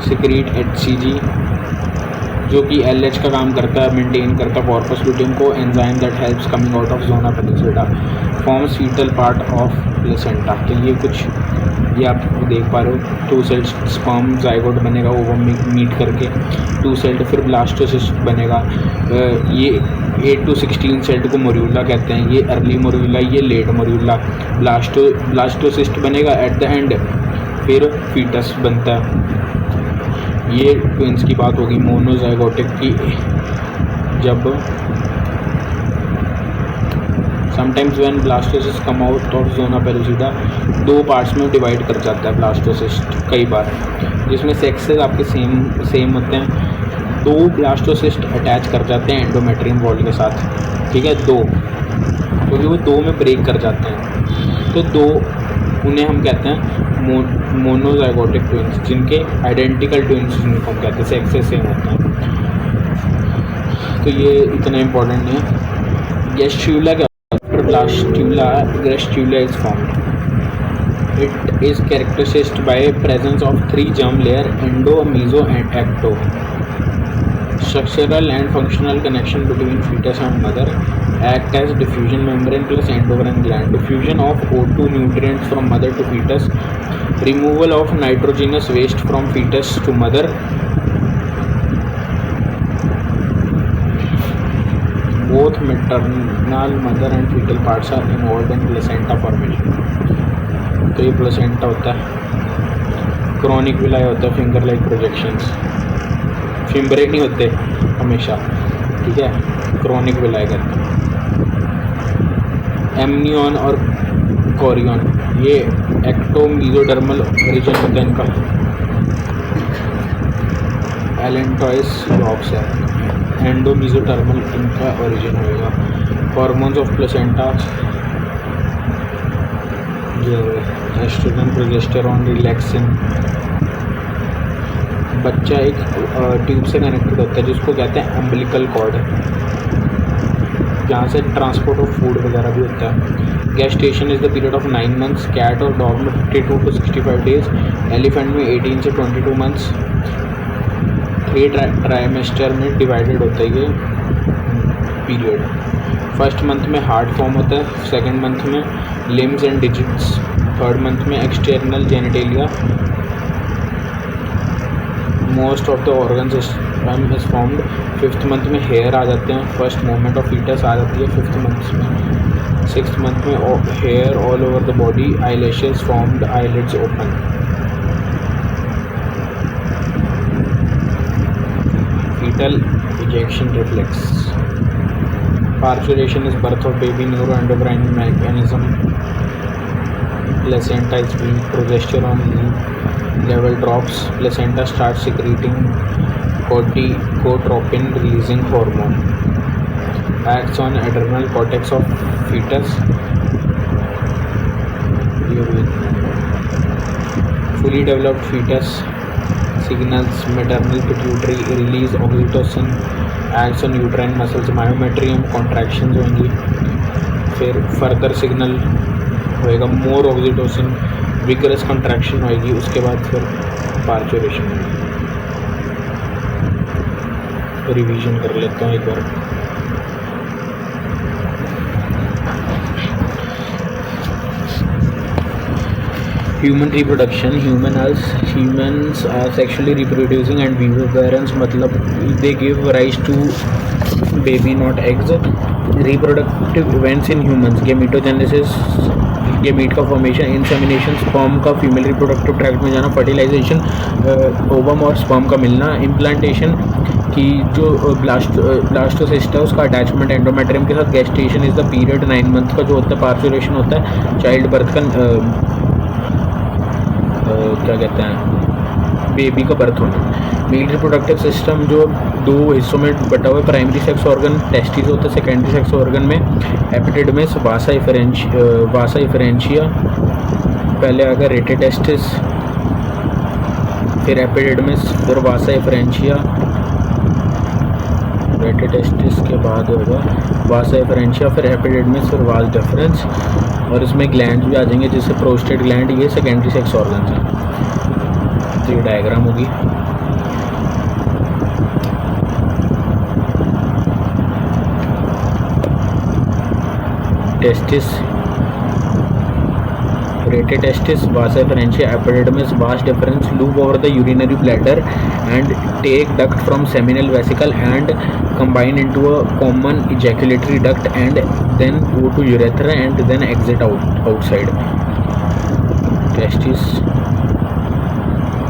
सिक्रीट HCG जो कि LH का काम करता है, मेंटेन करता है कॉर्पस लुटियम को। Enzyme that helps coming out of zona pellucida forms fetal part of placenta. तो ये कुछ ये आप देख पा रहे हो, 2 सेल्ड स्पर्म जाइगोट बनेगा ओवम मीट करके, 2 सेल्ड फिर ब्लास्टोसिस्ट बनेगा। ये 8 to 16 सेल्ड को मोर्यूला कहते हैं, ये अर्ली मोर्यूला, ये लेट मोर्यूला। ब्लास्टोसिस्ट बनेगा एट द एंड, फिर फीटस बनता है। ये ट्विंस की बात होगी, मोनोजाइगोटिक की। जब sometimes when blastocyst come out of zona pellucida 2 parts में डिवाइड कर जाता है ब्लास्टोसिस्ट कई बार, जिसमें सेक्सेस आपके सेम होते हैं। 2 ब्लास्टोसिस्ट अटैच कर जाते हैं एंडोमेट्रियम वॉल के साथ, ठीक है, 2, क्योंकि वो 2 में ब्रेक कर जाते हैं। तो 2 उन्हें हम कहते हैं मोनोजाइगोटिक ट्विंस, जिनके आइडेंटिकल ट्विंस जिनको हम कहते हैं, सेक्सेस सेम होते हैं। तो ये इतना इम्पोर्टेंट नहीं है। गैस्ट्रूला क्या Gastrula is formed. It is characterized by presence of 3 germ layer, endo, meso and ecto. Structural and functional connection between fetus and mother. Act as diffusion membrane plus endocrine gland. Diffusion of O2 nutrients from mother to fetus. Removal of nitrogenous waste from fetus to mother. Both maternal mother and fetal parts are involved in placenta formation. तो ये प्लेसेंटा होता है। क्रॉनिक विलाय होता है, फिंगर लाइक प्रोजेक्शंस, फिम्बरे नहीं होते हमेशा, ठीक है, क्रॉनिक विलाय करते हैं। एमनियन और कोरियन, ये एक्टोमीजोडर्मल रीजन होता है इनका। एलेंटॉइस लॉब्स है, एंडोमीजोडर्मल इनका ओरिजिन होगा। Hormones of placenta, estrogen, progesterone, relaxin. बच्चा एक ट्यूब से कनेक्टेड होता है जिसको कहते हैं अम्बिलिकल कॉर्ड, जहाँ से ट्रांसपोर्ट ऑफ फूड वगैरह भी होता है। Gestation is the period of 9 months, cat और डॉग में 52 to 65 days, एलिफेंट में 18 से 22 months। 3 ट्राइमेस्टर में डिवाइडेड होता है ये पीरियड। फर्स्ट मंथ में हार्ट फॉर्म होता है, सेकंड मंथ में limbs and digits, third month में external genitalia, most of the organs is formed. Fifth month में हेयर आ जाते हैं, फर्स्ट मूवमेंट ऑफ फीटस आ जाती है फिफ्थ मंथ में। सिक्स्थ मंथ में hair all over the body, eyelashes formed, eyelids open. fetal ejection reflex. Parturition is birth of baby, neuroendocrine mechanism. Placenta is weak, progesterone level drops, placenta starts secreting corticotropin releasing hormone. Acts on adrenal cortex of fetus. Fully developed fetus signals maternal pituitary, release oxytocin, acts on uterine muscles, myometrium contractions होंगी, फिर फर्दर सिग्नल होएगा मोर ऑक्सीटोसिन, विगरस कंट्रैक्शन होएगी, उसके बाद फिर पार्चुरेशन होगी। रिवीजन कर लेता हूँ एक बार। Human reproduction, humans are sexually reproducing and viviparents, मतलब they give rise to baby not eggs. Reproductive events in humans, gametogenesis, gamete का फॉर्मेशन, इंसेमिनेशन, स्पर्म का फीमेल रिप्रोडक्टिव ट्रैक्ट में जाना, फर्टिलाइजेशन, ओवम और स्पर्म का मिलना, इम्प्लांटेशन की जो ब्लास्टोसिस्ट है उसका अटैचमेंट एंडोमेट्रियम के साथ। Gestation is the period 9 months का जो होता है। पार्चुरेशन होता है चाइल्ड बर्थ का क्या कहते हैं, बेबी का बर्थ होना। मेल रिप्रोडक्टिव सिस्टम जो 2 हिस्सों में बटा हुआ है, प्राइमरी सेक्स ऑर्गन टेस्टिस होता है, सेकेंडरी सेक्स ऑर्गन में एपिडिडमिस, वासा इफरेंशिया, पहले आ गया रेटेटेस्टिस, फिर एपिडिडमिस, फिर वासा एफरेंशिया, रेटिटेस्टिस के बाद होगा वासा एफरेंशिया, फिर एपिडिडमिस, फिर वास डिफरेंस। और इसमें ग्लैंड भी आ जाएंगे, जैसे प्रोस्टेट ग्लैंड, ये सेकेंडरी सेक्स ऑर्गन है। तो ये डायग्राम होगी। Testis, rete testis, Vasa efferentia, epididymis, vas deferens loop over the urinary bladder and take duct from seminal vesicle and combine into a common ejaculatory duct and then go to urethra and then exit outside. Testis,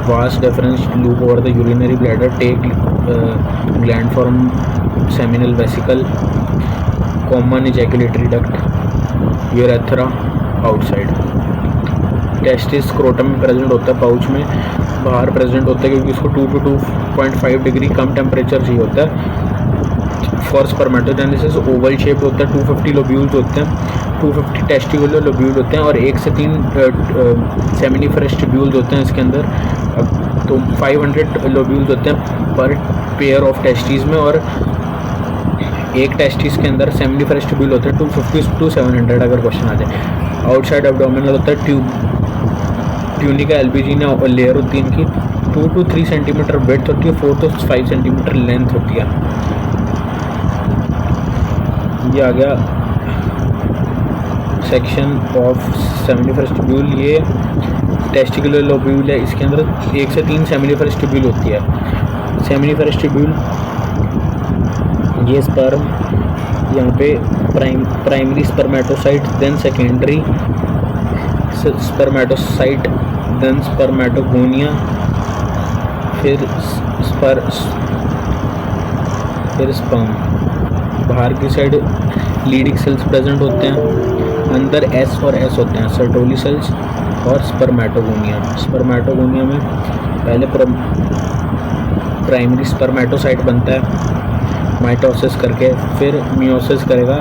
vas deferens loop over the urinary bladder, take gland from seminal vesicle, common ejaculatory duct, urethra, outside. Testis scrotum में प्रेजेंट होता है, पाउच में बाहर प्रेजेंट होता है, क्योंकि इसको 2 to 2.5 डिग्री कम टेम्परेचर चाहिए होता है फॉर स्पर्मेटोजेनेसिस। ओवल शेप होता है, 250 लोब्यूल्स होते हैं, 250 टेस्टिकुलर लोब्यूल होते हैं और 1 से 3 सेमिनिफरस ट्यूब्यूल्स होते हैं इसके अंदर। तो 500 लोब्यूल्स होते हैं पर पेयर ऑफ टेस्टिस में, और एक टेस्टिस के अंदर सेमिनिफरस ट्यूब्यूल होते हैं 250 to 700 अगर क्वेश्चन आ जाए। आउटसाइड एब्डोमिनल होता है ट्यूनिका एल्बुजिना लेयर होती है इनकी, 2 to 3 सेंटीमीटर ब्रेड्थ होती है, 4 to 5 सेंटीमीटर लेंथ होती है। ये आ गया सेक्शन ऑफ सेमिनिफरस ट्यूब्यूल। ये टेस्टिकुलर लोब्यूल है, इसके अंदर 1 से 3 सेमिनिफरस ट्यूब्यूल होती है। सेमिनिफरस ट्यूब्यूल, ये स्पर्म, यहाँ पे primary spermatocyte, then secondary spermatocyte, then spermatogonia, फिर स्पर्म। बाहर की साइड लीडिंग सेल्स प्रेजेंट होते हैं, अंदर एस और एस होते हैं, सर्टोली सेल्स और स्पर्मेटोगोनिया। स्पर्मेटोगोनिया में पहले प्राइमरी स्पर्मेटोसाइट बनता है माइटोसिस करके, फिर मियोसिस करेगा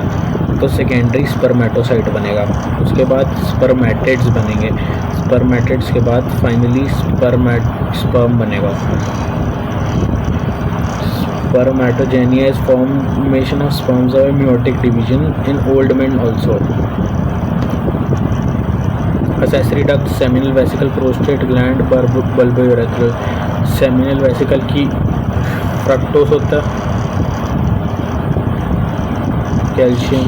तो सेकेंडरी स्पर्मेटोसाइट बनेगा, उसके बाद स्पर्मेटिड्स बनेंगे, स्पर्मेटिड्स के बाद फाइनली स्पर्म बनेगा। स्पर्मेटोजेनिया इज फॉर्मेशन ऑफ स्पर्म्स और meiotic division in old men also. Accessory duct, seminal vesicle, prostate gland, bulbourethral. Seminal vesicle की फ्रक्टोस होता है, कैल्शियम,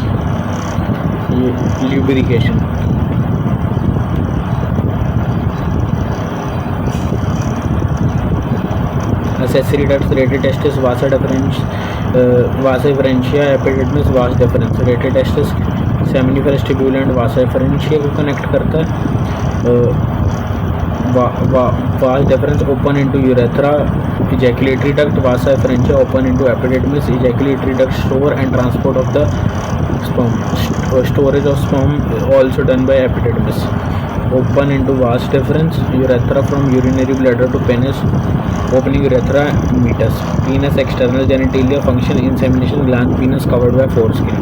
ये lubrication. Accessory ducts, rete testis, Vasa efferentia, epididymis, vas deferens. Rete testis seminiferous tubule and Vasa efferentia को कनेक्ट करता है। Vas deferens open into urethra, ejaculatory duct, vasa efferentia open into epididymis, ejaculatory duct store and transport of the sperm. Storage of sperm also done by epididymis. Open into vas deferens, urethra from urinary bladder to penis, opening urethra, meatus. Penis external genitalia, function insemination gland, penis covered by foreskin.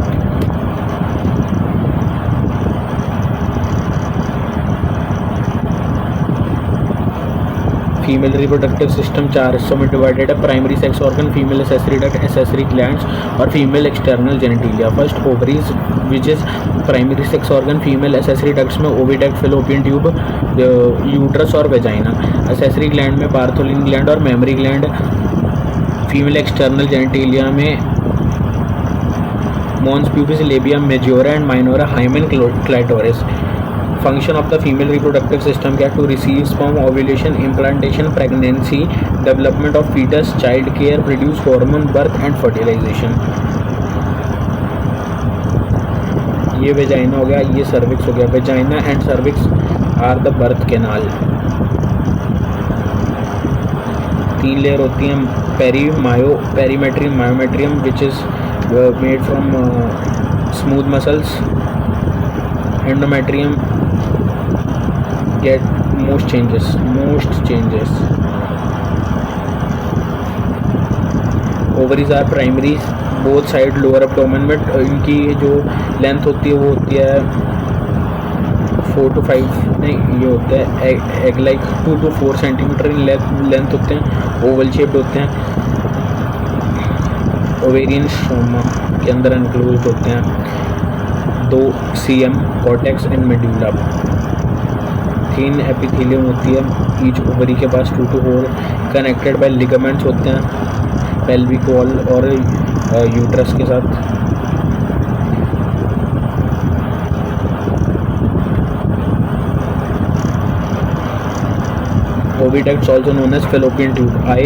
Female reproductive system 4 हिस्सों में डिवाइडेड है। Primary sex organ, female accessory duct, accessory glands और female external genitalia. First ovaries which is primary sex organ. Female accessory ducts में ओविडक्ट, फेलोपियन ट्यूब, यूट्रस और वेजाइना। एसेसरी ग्लैंड में पार्थोलिन ग्लैंड और mammary gland. Female external genitalia में mons pubis, labia majora and minora, hymen, clitoris. Function of the female reproductive system क्या? To receive sperm, ovulation, implantation, pregnancy, development of fetus, child care, produce hormone, birth and fertilization. ये वेजाइना हो गया, ये सर्विक्स हो गया। Vagina and cervix are the birth canal. 3 layer होती हैं, perimetrium, myometrium which is made from smooth muscles, endometrium get most changes. Ovaries are primary, both side lower abdomen में इनकी जो लेंथ होती है वो होती है 4 to 5 नहीं, ये होता है egg like 2 to 4 centimetre in length होते हैं, ओवल शेप्ड होते हैं, ओवेरियन स्ट्रोमा के अंदर एनक्लोज्ड होते हैं, 2 cm cortex and medulla, thin epithelium होती है ईच ओवरी के पास, 2 to 4 कनेक्टेड बाय लिगामेंट्स होते हैं पेल्विक वॉल और यूट्रस के साथ। Oviducts also known as fallopian tube, I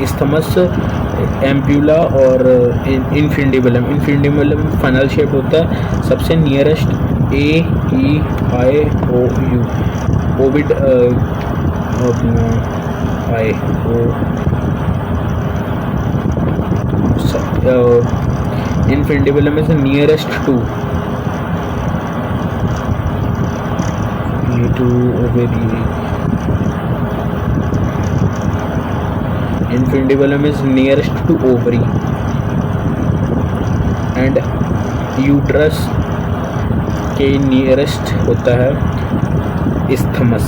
isthmus, ampulla और इनफिंडिबुलम। इनफिंडिबुलम फनल शेप होता है, सबसे नियरेस्ट AEIOU, ओविड I infundibulum is nearest to ovary. Infundibulum is nearest to ovary and uterus के नियरेस्ट होता है isthmus।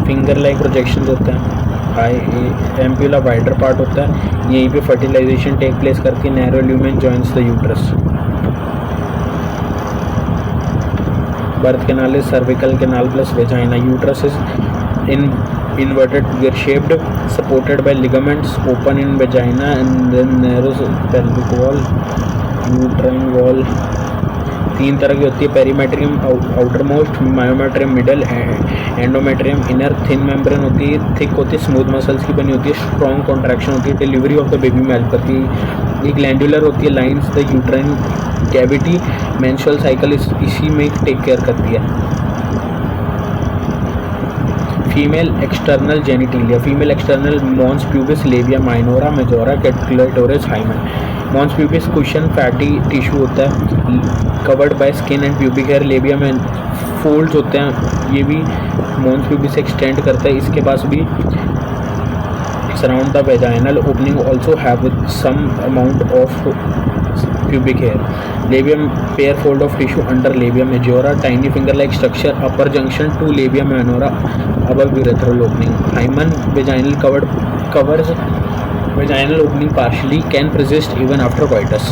फिंगर लाइक प्रोजेक्शंस होते हैं, एम्प्यूला वाइडर पार्ट होता है, यहीं पे फर्टिलाइजेशन टेक प्लेस करके narrow lumen joins the uterus. Birth canal is cervical canal plus vagina. Uterus is inverted figure shaped, supported by ligaments, open in vagina and then narrow pelvic wall, uterine wall। 3 तरह की होती है, perimetrium outer most, myometrium middle, endometrium inner. Thin membrane होती है, थिक होती है, स्मूथ मसल्स की बनी होती है, स्ट्रॉन्ग कॉन्ट्रैक्शन होती है, डिलीवरी ऑफ द बेबी में हेल्प करती है। एक ग्लैंडुलर होती है, lines the uterine cavity, menstrual cycle इसी में टेक केयर करती है। Female external genitalia, female external mons pubis, labia minora, majora, clitoris, hymen. Mons pubis cushion fatty tissue होता है, covered by skin and pubic hair. Labia में फोल्ड्स होते हैं, ये भी मॉन्स प्यूबिस एक्सटेंड करता है, इसके पास भी surround the vaginal opening, also have some amount of pubic hair. Labium, pair fold of tissue under labia majora, tiny finger like structure, upper junction to labia minora above urethral opening. Hymen, vaginal covers vaginal opening partially, can persist even after coitus.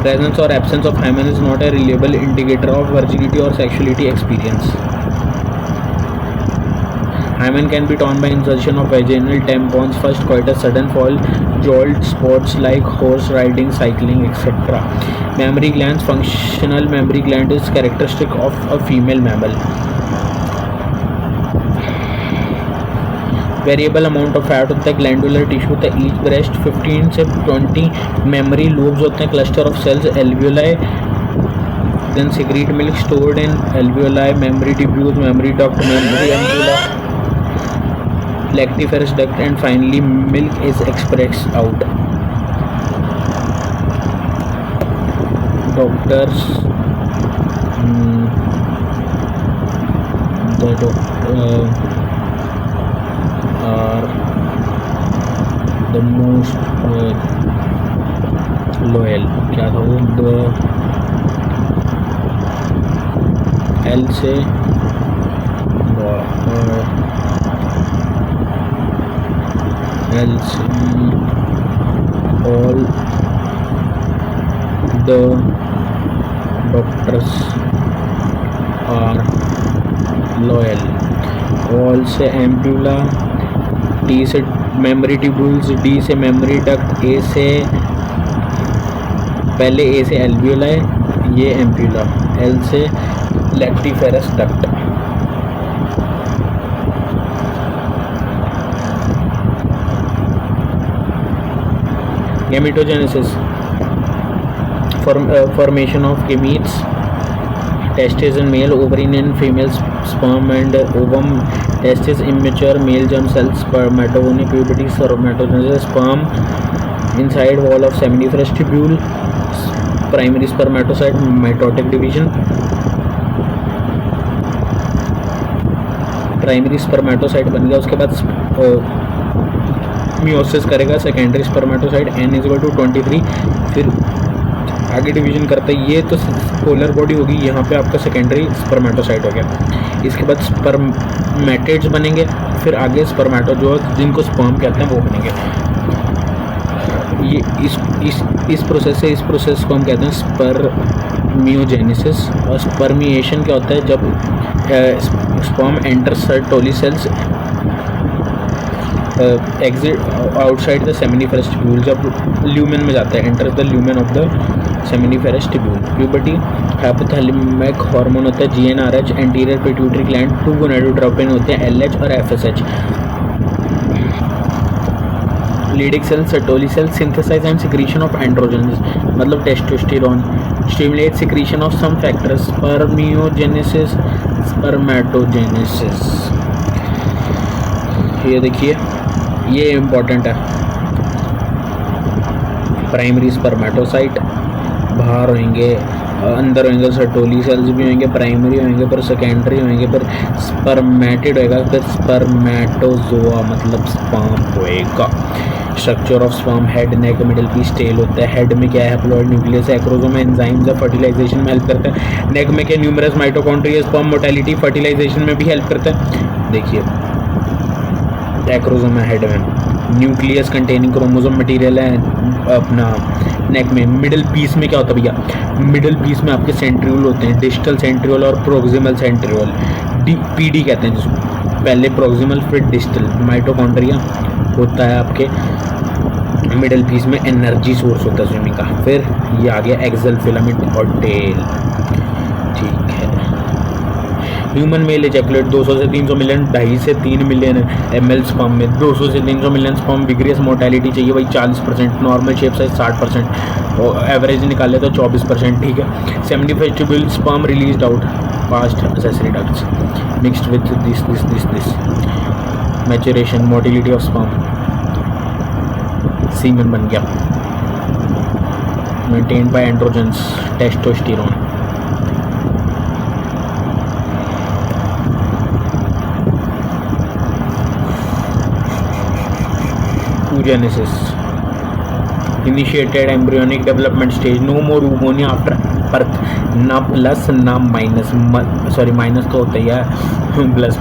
Presence or absence of hymen is not a reliable indicator of virginity or sexuality experience. Hymen can be torn by insertion of vaginal tampons, first coitus, sudden fall, jolt, sports like horse riding, cycling, etc. Mammary glands, functional mammary gland is characteristic of a female mammal. Variable amount of fat होता है, ग्लैंडुलर टिश्यू होता है, ईच ब्रेस्ट 15 से 20 मेमरी लोब्स होते हैं, cluster of cells alveoli, then secrete milk stored in alveoli, mammary tubules, mammary duct, mammary ampulla, lactiferous duct, and finally milk is expressed out. Doctors are the most loyal। क्या था वो, एल से all the doctors are loyal। all से एम्प्यूला, टी से मेमरी ट्यूब्यूल्स, डी से मेमरी डक्ट, ए से पहले ए से एल्वियोलाई, ये एम्प्यूला, एल से lactiferous duct. Gametogenesis, formation of gametes, testes in male, ovarian in female, sperm and ovum, testes immature, male germ cells, spermatogony, puberty, spermatogenesis, sperm inside wall of seminiferous tubule, primary spermatocyte, mitotic division, primary spermatocyte बन गया, उसके बाद मियोसिस करेगा secondary spermatocyte n is equal to 23। फिर आगे डिवीजन करता है, ये तो पोलर बॉडी होगी, यहाँ पे आपका सेकेंडरी स्पर्मेटोसाइट हो गया। इसके बाद स्पर्मेटिड्स बनेंगे, फिर आगे स्पर्मेटो जो जिनको स्पर्म कहते हैं वो बनेंगे। ये इस प्रोसेस को हम कहते हैं स्पर्मियोजेनेसिस। और स्पर्मिएशन क्या होता है, जब sperm enter Sertoli cells exit outside the seminiferous tubule, जब ल्यूमेन में जाता है, enter the lumen of the seminiferous tubule. Puberty hypothalamic hormone होता है GnRH, anterior pituitary gland, 2 gonadotropin होते हैं LH और FSH। Leydig cell Sertoli cell synthesise and secretion of androgens, मतलब testosterone, stimulate secretion of some factors, spermiogenesis, spermatogenesis. ये देखिए, ये इम्पोर्टेंट है। प्राइमरी स्पर्मेटोसाइट बाहर होंगे, अंदर होंगे सर्टोली सेल्स भी होंगे, प्राइमरी होंगे, फिर सेकेंडरी होंगे, फिर स्पर्मेटिड होएगा, फिर स्पर्मेटोजोआ मतलब स्पर्म होएगा। Structure of sperm, head, neck, middle piece, tail होता है। हेड में क्या है, हैप्लॉइड न्यूक्लियस है, एक्रोसोम में एंजाइम्स है, फर्टिलाइजेशन में हेल्प करता है। नेक में क्या, numerous mitochondria, sperm motility, fertilization में भी हेल्प करता है। देखिए एक्रोसोम है हेड में, न्यूक्लियस कंटेनिंग क्रोमोसोम मटेरियल है अपना नेक में। मिडिल पीस में क्या होता है भैया, मिडिल पीस में आपके सेंट्रियोल होते हैं, डिस्टल सेंट्रियोल और प्रोक्सिमल सेंट्रियोल, PD कहते हैं जिसको, पहले प्रोक्सिमल फिर डिस्टल। माइटोकॉन्ड्रिया होता है आपके मिडिल पीस में, एनर्जी सोर्स होता है स्विमिंग का। फिर ये आ गया एक्सल फिलामेंट और टेल, ठीक है। ह्यूमन मेल एजैकुलेट 200 से 300 मिलियन, 2.5 से 3 मिलियन ml स्पर्म में, 200 से 300 मिलियन स्पर्म। विग्रियस मोर्टेलिटी चाहिए भाई 40%, नॉर्मल शेप साइज 60%, और एवरेज निकाले तो 24%, ठीक है। 75 sperm released out past accessory ducts mixed with this maturation, motility of sperm, semen बन गया, maintained by androgens, testosterone. oogenesis, initiated embryonic development stage, no more oogonia after birth, ना प्लस ना माइनस, सॉरी माइनस तो होता ही है, plus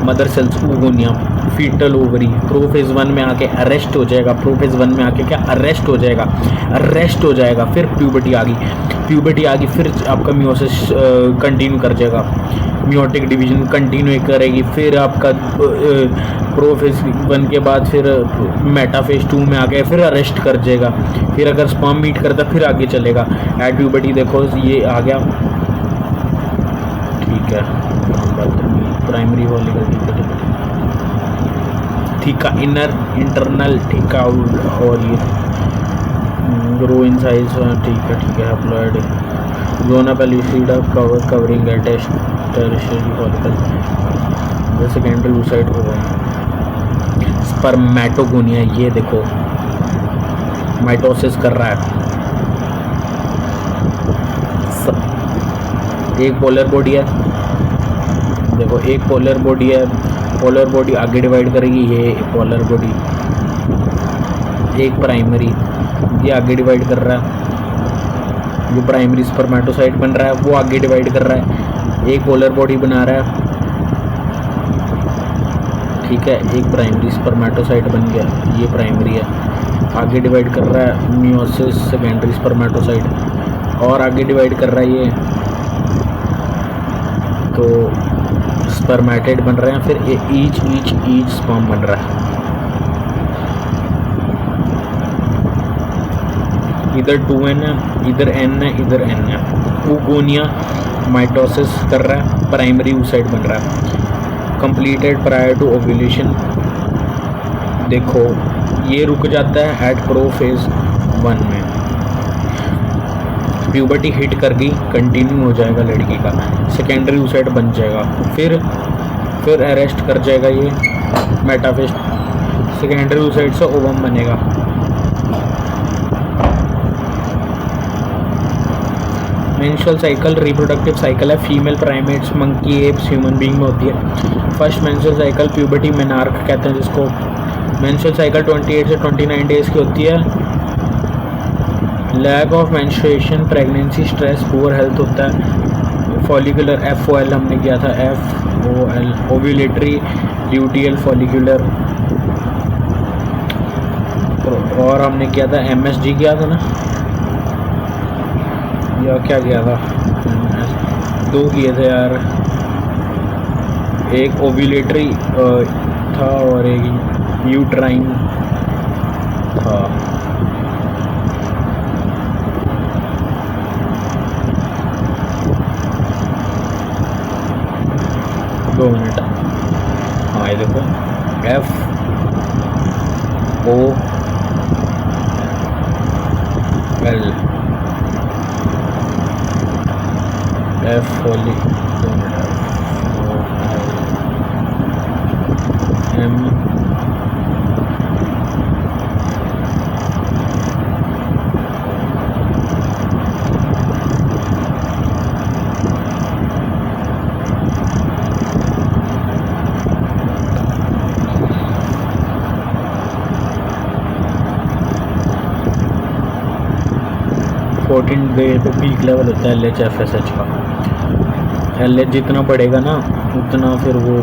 mother cells oogonia, fetal ovary, prophase 1 में आके अरेस्ट हो जाएगा, प्रोफेज 1 में आके क्या अरेस्ट हो जाएगा। फिर प्यूबर्टी आ गई, फिर आपका मियोसिस कंटिन्यू कर जाएगा, मियोटिक डिवीजन कंटिन्यू करेगी, फिर आपका प्रोफेज 1 के बाद फिर मेटाफेज 2 में आ गए, फिर अरेस्ट कर जाएगा, फिर अगर स्पर्म मीट करता फिर आगे चलेगा। एट प्यूबर्टी देखो ये आ गया, ठीक है। प्राइमरी वॉलिकल ठीक है, इंटरनल ठीक है, और ये ग्रो इन साइज, ठीक है। हैप्लॉइड जोना पेलिसिडा कवरिंग है टेरिशरी फॉलिकल, सेकेंडरी oocyte हो गए। स्पर्मेटोगोनिया, ये देखो माइटोसिस कर रहा है। एक पोलर बॉडी है, देखो एक पोलर बॉडी है, पोलर बॉडी आगे डिवाइड करेगी, ये पोलर बॉडी, एक प्राइमरी, ये आगे डिवाइड कर रहा है, जो प्राइमरी स्पर्मेटोसाइट बन रहा है वो आगे डिवाइड कर रहा है, एक पोलर बॉडी बना रहा है, ठीक है। एक प्राइमरी स्पर्मेटोसाइट बन गया, ये प्राइमरी है, आगे डिवाइड कर रहा है मियोसिस, सेकेंडरी स्पर्मेटोसाइट और आगे डिवाइड कर रहा है ये, तो स्पर्मेटेड बन रहे हैं, फिर ईच स्पर्म बन रहा है। इधर 2n है, इधर n है, इधर n है। oogonia माइटोसिस कर रहा है, प्राइमरी oocyte बन रहा है, कंप्लीटेड प्रायर टू ओव्यूलेशन। देखो ये रुक जाता है एट प्रोफेज 1 में, प्यूबर्टी हिट कर गई, कंटिन्यू हो जाएगा लड़की का, सेकेंडरी oocyte बन जाएगा, फिर अरेस्ट कर जाएगा ये मेटाफेज, सेकेंडरी oocyte से ओवम बनेगा। मेंस्ट्रुअल साइकिल रिप्रोडक्टिव साइकिल है, female primates, monkey, apps, human being में होती है। First menstrual cycle puberty menarche कहते हैं जिसको, मेंस्ट्रुअल साइकिल 28 से 29 डेज़ की होती है। Lack of menstruation, pregnancy, stress, poor health होता है। फॉलिकुलर FOL हमने किया था, FOL ओव्यूलेटरी, ल्यूटियल, फॉलिकुलर, और हमने किया था MSG किया था ना, या क्या किया था, 2 किए थे यार, एक ओव्यूलेटरी था और एक यूट्राइन था। दो मिनट, हाँ ये देखो FOL M 14 डे पे पीक लेवल होता है LH-FSH का। LH जितना बढ़ेगा ना उतना फिर वो,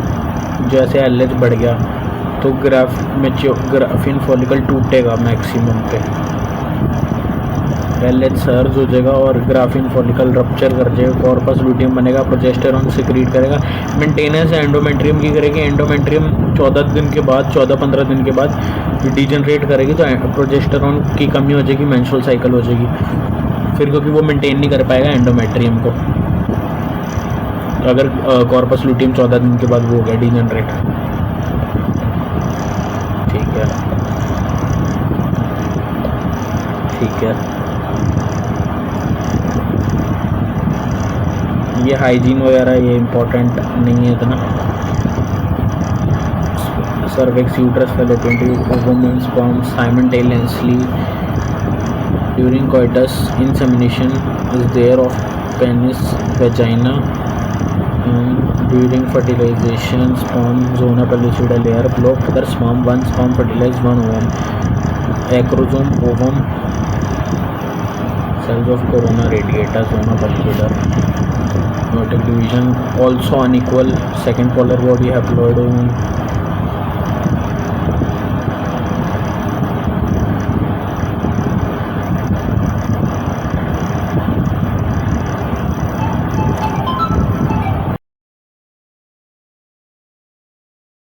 जैसे LH बढ़ गया तो ग्राफिन फॉलिकल टूटेगा मैक्सिमम पे, LH सर्ज हो जाएगा और ग्राफिन फॉलिकल रप्चर कर जाएगा, कॉर्पस लुटियम बनेगा, प्रोजेस्टेरॉन सिक्रीट करेगा, मेंटेनेंस एंडोमेट्रियम की करेगी। एंडोमेट्रियम 14 दिन के बाद, 14-15 दिन के बाद डिजनरेट करेगी तो प्रोजेस्टेरॉन की कमी हो जाएगी, मेंस्ट्रुअल साइकिल हो जाएगी फिर, क्योंकि वो मेंटेन नहीं कर पाएगा एंडोमेट्रियम को। अगर कॉर्पस लुटियम 14 दिन के बाद वो हो गया डिजनरेट, ठीक है ठीक है। ये हाइजीन वगैरह ये इम्पोर्टेंट नहीं है इतना। Cervix, uterus, fallopian tube, ovum, sperm simultaneously during coitus, insemination is there of penis, vagina, during fertilization sperm zona pellucida layer blocked, other sperm, one sperm fertilized, one ovum, acrosome, ovum, cells of corona radiata, zona pellucida, vertex division also unequal, second polar body haploid ovum,